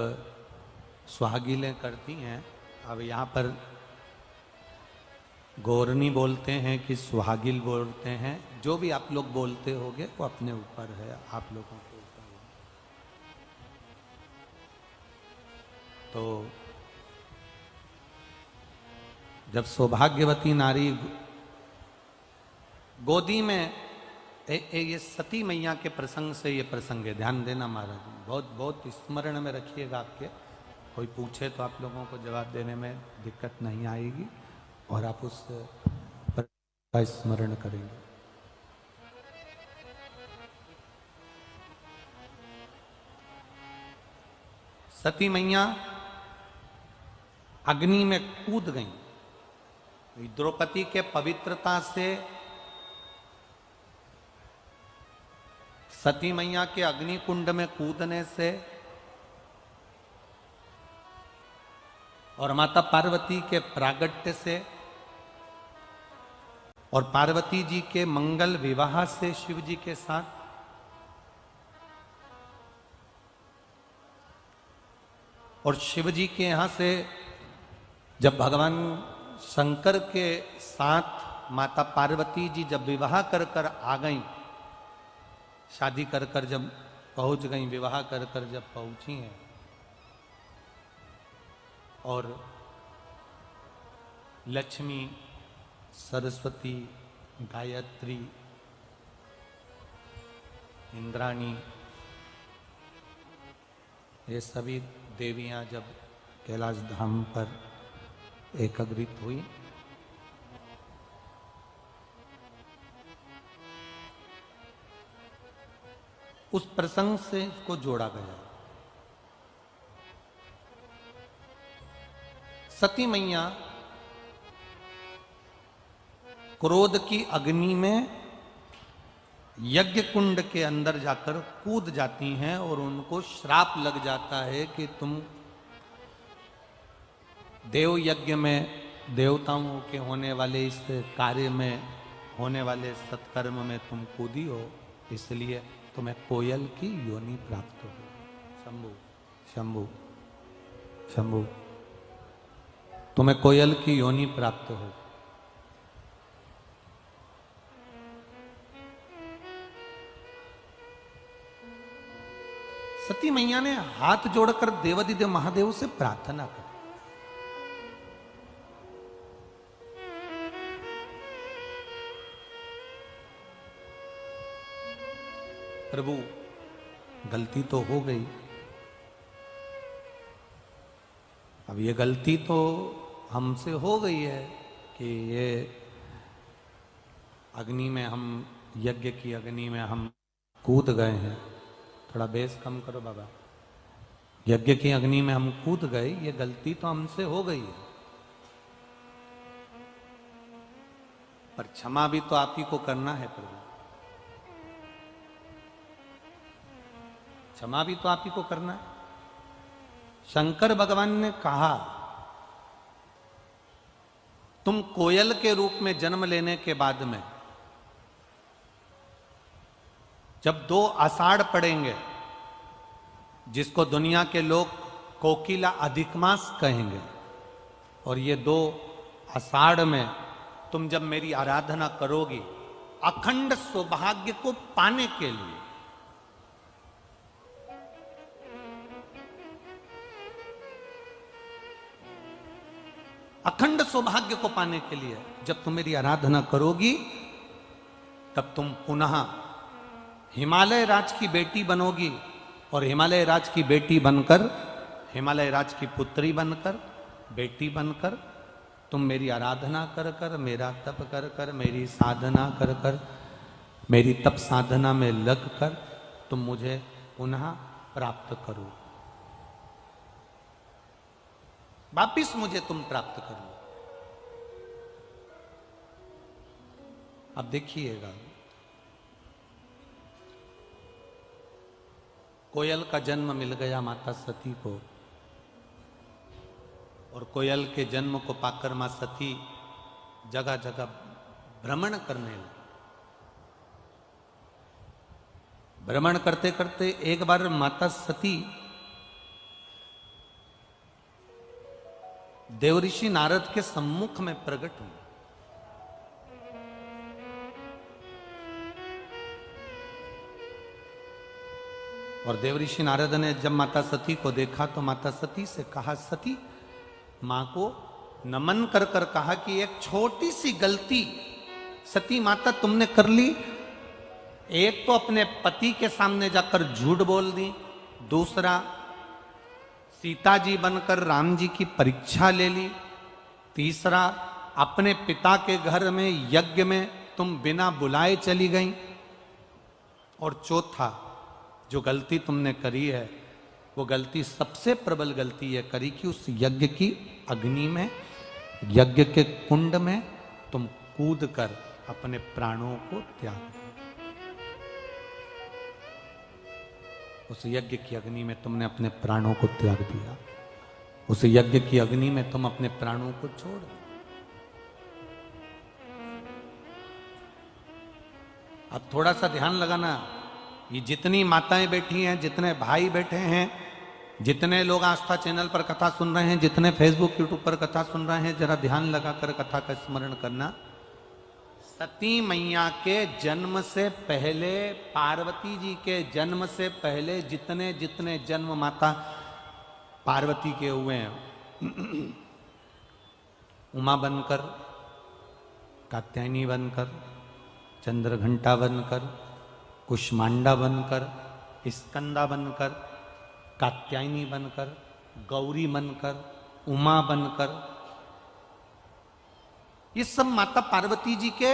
सुहागिलें करती हैं, अब यहाँ पर गौरनी बोलते हैं कि सुहागिल बोलते हैं, जो भी आप लोग बोलते होगे वो अपने ऊपर है, आप लोगों के ऊपर है। तो जब सौभाग्यवती नारी गोदी में ये सती मैया के प्रसंग से ये प्रसंग है, ध्यान देना महाराज, बहुत बहुत स्मरण में रखिएगा। आपके कोई पूछे तो आप लोगों को जवाब देने में दिक्कत नहीं आएगी और आप उस पर का स्मरण करेंगे। सती मैया अग्नि में कूद गई। द्रौपदी के पवित्रता से, सती मैया के अग्नि कुंड में कूदने से और माता पार्वती के प्रागट्य से और पार्वती जी के मंगल विवाह से शिव जी के साथ, और शिव जी के यहां से जब भगवान शंकर के साथ माता पार्वती जी जब विवाह कर कर आ गई, शादी कर कर जब पहुंच गई, विवाह कर कर जब पहुंची हैं, और लक्ष्मी, सरस्वती, गायत्री, इंद्राणी, ये सभी देवियां जब कैलाश धाम पर एकत्रित हुई, उस प्रसंग से इसको जोड़ा गया। सती मैया क्रोध की अग्नि में यज्ञ कुंड के अंदर जाकर कूद जाती हैं और उनको श्राप लग जाता है कि तुम देव यज्ञ में, देवताओं के होने वाले इस कार्य में, होने वाले सत्कर्म में तुम कूदी हो, इसलिए तुम्हें कोयल की योनि प्राप्त हो। शंभु शंभु शंभु, तुम्हें कोयल की योनि प्राप्त हो। सती मैया ने हाथ जोड़कर देवादिदेव महादेव से प्रार्थना की। प्रभु गलती तो हो गई, अब ये गलती तो हमसे हो गई है कि ये अग्नि में हम, यज्ञ की अग्नि में हम कूद गए हैं। थोड़ा बेस कम करो बाबा। यज्ञ की अग्नि में हम कूद गए, ये गलती तो हमसे हो गई है, पर क्षमा भी तो आप ही को करना है प्रभु, क्षमा भी तो आप ही को करना है। शंकर भगवान ने कहा, तुम कोयल के रूप में जन्म लेने के बाद में जब 2 आषाढ़ पड़ेंगे, जिसको दुनिया के लोग कोकिला अधिक मास कहेंगे, और ये 2 आषाढ़ में तुम जब मेरी आराधना करोगी अखंड सौभाग्य को पाने के लिए, अखंड सौभाग्य को पाने के लिए जब तुम मेरी आराधना करोगी, तब तुम पुनः हिमालय राज की बेटी बनोगी, और हिमालय राज की बेटी बनकर, हिमालय राज की पुत्री बनकर, बेटी बनकर तुम मेरी आराधना कर कर, मेरा तप कर कर, मेरी साधना कर कर, मेरी तप साधना में लग कर तुम मुझे पुनः प्राप्त करो, वापिस मुझे तुम प्राप्त कर लो। अब देखिएगा, कोयल का जन्म मिल गया माता सती को, और कोयल के जन्म को पाकर मां सती जगह जगह भ्रमण करने लगी। भ्रमण करते करते एक बार माता सती देवऋषि नारद के सम्मुख में प्रकट हुई। और देवऋषि नारद ने जब माता सती को देखा तो माता सती से कहा, सती, मां को नमन कर कर कहा कि एक छोटी सी गलती सती माता तुमने कर ली। एक तो अपने पति के सामने जाकर झूठ बोल दी, दूसरा सीता जी बनकर राम जी की परीक्षा ले ली, तीसरा अपने पिता के घर में यज्ञ में तुम बिना बुलाए चली गई, और चौथा जो गलती तुमने करी है वो गलती सबसे प्रबल गलती है करी कि उस यज्ञ की अग्नि में, यज्ञ के कुंड में तुम कूद कर अपने प्राणों को त्याग दिया। उस यज्ञ की अग्नि में तुमने अपने प्राणों को त्याग दिया, उस यज्ञ की अग्नि में तुम अपने प्राणों को छोड़ दिया। अब थोड़ा सा ध्यान लगाना, ये जितनी माताएं बैठी हैं, जितने भाई बैठे हैं, जितने लोग आस्था चैनल पर कथा सुन रहे हैं, जितने फेसबुक यूट्यूब पर कथा सुन रहे हैं, जरा ध्यान लगाकर कथा का स्मरण करना। सती मैया के जन्म से पहले, पार्वती जी के जन्म से पहले जितने जितने जन्म माता पार्वती के हुए हैं, उमा बनकर, कात्यायनी बनकर, चंद्रघंटा बनकर, कुष्मांडा बनकर, स्कंदा बनकर, कात्यायनी बनकर, गौरी बनकर, उमा बनकर, ये सब माता पार्वती जी के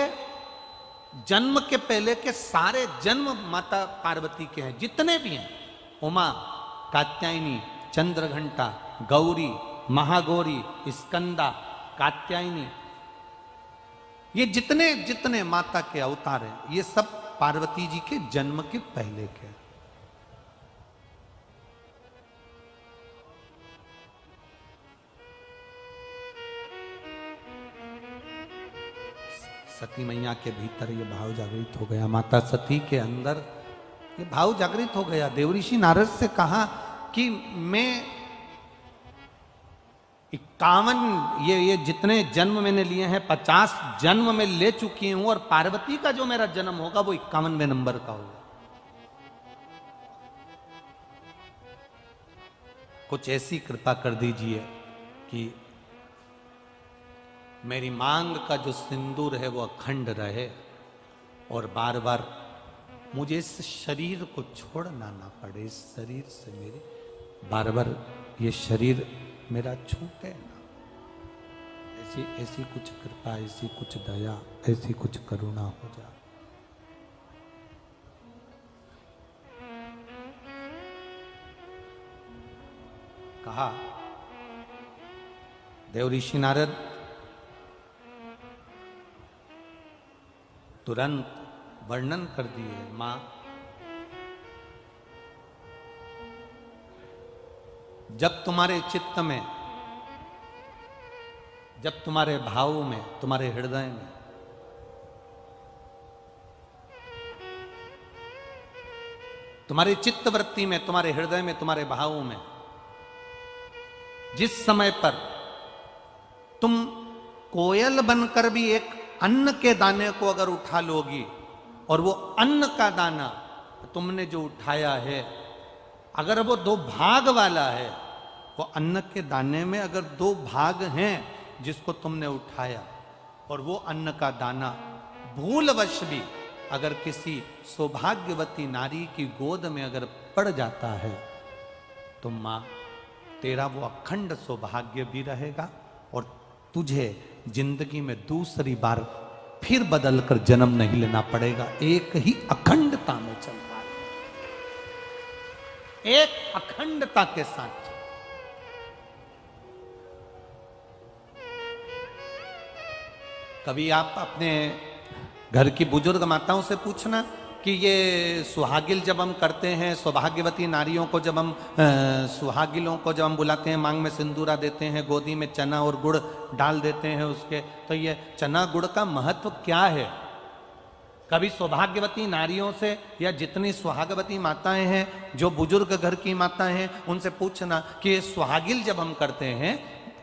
जन्म के पहले के सारे जन्म माता पार्वती के हैं, जितने भी हैं, उमा, कात्यायनी, चंद्रघंटा, गौरी, महागौरी, स्कंदा, कात्यायनी, ये जितने जितने माता के अवतार हैं, ये सब पार्वती जी के जन्म के पहले के। सती मैया के भीतर ये भाव जागृत हो गया, माता सती के अंदर ये भाव जागृत हो गया। देवऋषि नारद से कहा कि मैं 51 ये जितने जन्म मैंने लिए हैं 50 जन्म में ले चुकी हूं, और पार्वती का जो मेरा जन्म होगा वो 51वें नंबर का होगा। कुछ ऐसी कृपा कर दीजिए कि मेरी मांग का जो सिंदूर है वो अखंड रहे, और बार बार मुझे इस शरीर को छोड़ना ना पड़े, इस शरीर से मेरे बार बार ये शरीर मेरा छूटे ना। ऐसी ऐसी कुछ कृपा, ऐसी कुछ दया, ऐसी कुछ करुणा हो जाए। कहा देव ऋषि नारद तुरंत वर्णन कर दिए, मां जब तुम्हारे चित्त में, जब तुम्हारे भाव में, तुम्हारे हृदय में तुम्हारी चित्त वृत्ति में, तुम्हारे हृदय में, तुम्हारे भाव में जिस समय पर तुम कोयल बनकर भी एक अन्न के दाने को अगर उठा लोगी, और वो अन्न का दाना तुमने जो उठाया है अगर वो 2 भाग वाला है, वो अन्न के दाने में अगर 2 भाग हैं जिसको तुमने उठाया, और वो अन्न का दाना भूलवश भी अगर किसी सौभाग्यवती नारी की गोद में अगर पड़ जाता है, तो मां तेरा वो अखंड सौभाग्य भी रहेगा, और तुझे जिंदगी में दूसरी बार फिर बदल कर जन्म नहीं लेना पड़ेगा। एक ही अखंडता में चलता है, एक अखंडता के साथ। कभी आप अपने घर की बुजुर्ग माताओं से पूछना कि ये सुहागिल जब हम करते हैं, सौभाग्यवती नारियों को जब हम सुहागिलों को जब हम बुलाते हैं, मांग में सिंदूरा देते हैं, गोदी में चना और गुड़ डाल देते हैं उसके, तो ये चना गुड़ का महत्व क्या है? कभी सौभाग्यवती नारियों से या जितनी सुहागवती माताएं हैं, जो बुजुर्ग घर की माताएं हैं, उनसे पूछना कि ये सुहागिल जब हम करते हैं,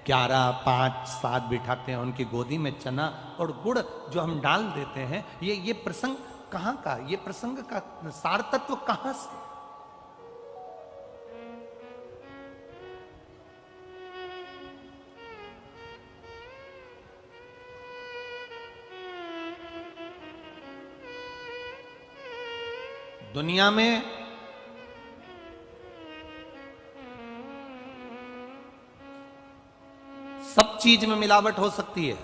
11, 5, 7 बिठाते हैं, उनकी गोदी में चना और गुड़ जो हम डाल देते हैं, ये प्रसंग कहां का, ये प्रसंग का सार तत्व कहां से? दुनिया में सब चीज में मिलावट हो सकती है,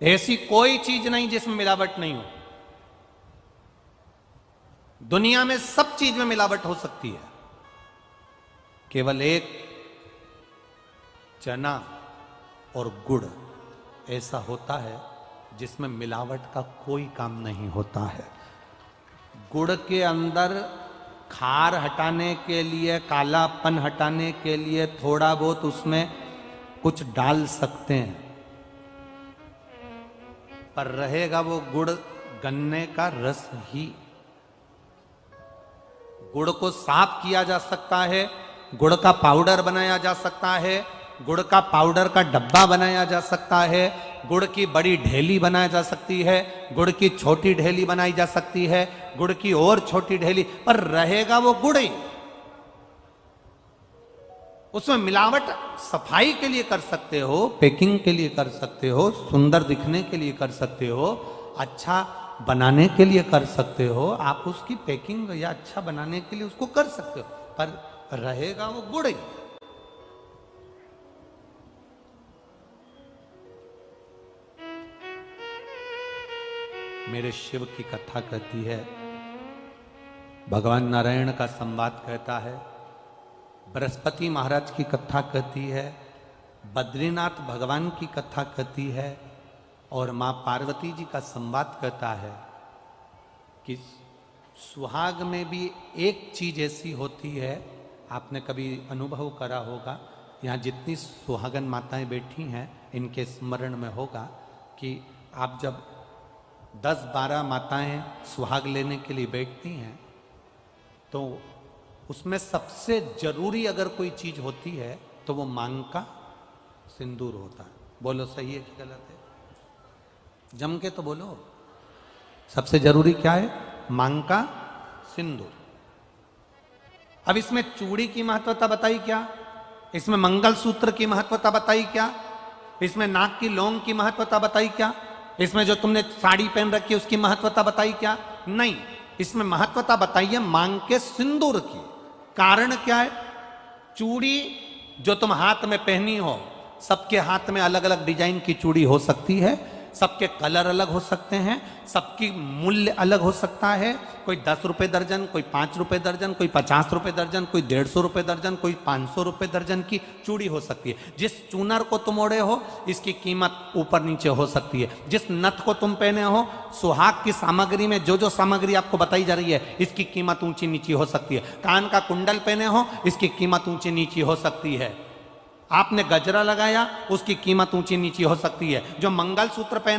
ऐसी कोई चीज नहीं जिसमें मिलावट नहीं हो। दुनिया में सब चीज में मिलावट हो सकती है, केवल एक चना और गुड़ ऐसा होता है जिसमें मिलावट का कोई काम नहीं होता है। गुड़ के अंदर खार हटाने के लिए, कालापन हटाने के लिए थोड़ा बहुत उसमें कुछ डाल सकते हैं, पर रहेगा वो गुड़ गन्ने का रस ही। गुड़ को साफ किया जा सकता है, गुड़ का पाउडर बनाया जा सकता है, गुड़ का पाउडर का डब्बा बनाया जा सकता है, गुड़ की बड़ी ढेली बनाई जा सकती है, गुड़ की छोटी ढेली बनाई जा सकती है, गुड़ की और छोटी ढेली, पर रहेगा वो गुड़ ही। उसमें मिलावट सफाई के लिए कर सकते हो, पैकिंग के लिए कर सकते हो, सुंदर दिखने के लिए कर सकते हो, अच्छा बनाने के लिए कर सकते हो, आप उसकी पैकिंग या अच्छा बनाने के लिए उसको कर सकते हो, पर रहेगा वो गुड़ ही। मेरे शिव की कथा कहती है, भगवान नारायण का संवाद कहता है, बृहस्पति महाराज की कथा कहती है, बद्रीनाथ भगवान की कथा कहती है, और मां पार्वती जी का संवाद कहता है कि सुहाग में भी एक चीज ऐसी होती है, आपने कभी अनुभव करा होगा, यहाँ जितनी सुहागन माताएं बैठी हैं इनके स्मरण में होगा कि आप जब 10-12 माताएं सुहाग लेने के लिए बैठती हैं, तो उसमें सबसे जरूरी अगर कोई चीज होती है तो वो मांग का सिंदूर होता है। बोलो सही है कि गलत है? जम के तो बोलो। सबसे जरूरी क्या है? मांग का सिंदूर। अब इसमें चूड़ी की महत्वता बताई क्या? इसमें मंगलसूत्र की महत्वता बताई क्या? इसमें नाक की लौंग की महत्वता बताई क्या? इसमें जो तुमने साड़ी पहन रखी है उसकी महत्वता बताई क्या? नहीं, इसमें महत्वता बताई है मांग के सिंदूर की। कारण क्या है? चूड़ी जो तुम हाथ में पहनी हो, सबके हाथ में अलग अलग डिजाइन की चूड़ी हो सकती है, सबके कलर अलग हो सकते हैं, सबकी मूल्य अलग हो सकता है। कोई 10 रुपए दर्जन, कोई 5 रुपए दर्जन, कोई 50 रुपए दर्जन, कोई 150 रुपए दर्जन, कोई 500 रुपए दर्जन की चूड़ी हो सकती है। जिस चूनर को तुम ओढ़े हो इसकी कीमत ऊपर नीचे हो सकती है। जिस नथ को तुम पहने हो, सुहाग की सामग्री में जो जो सामग्री आपको बताई जा रही है इसकी कीमत ऊंची नीची हो सकती है। कान का कुंडल पहने हो, इसकी कीमत ऊंची नीची हो सकती है। आपने गजरा लगाया, उसकी कीमत ऊंची नीची हो सकती है। जो मंगलसूत्र पहने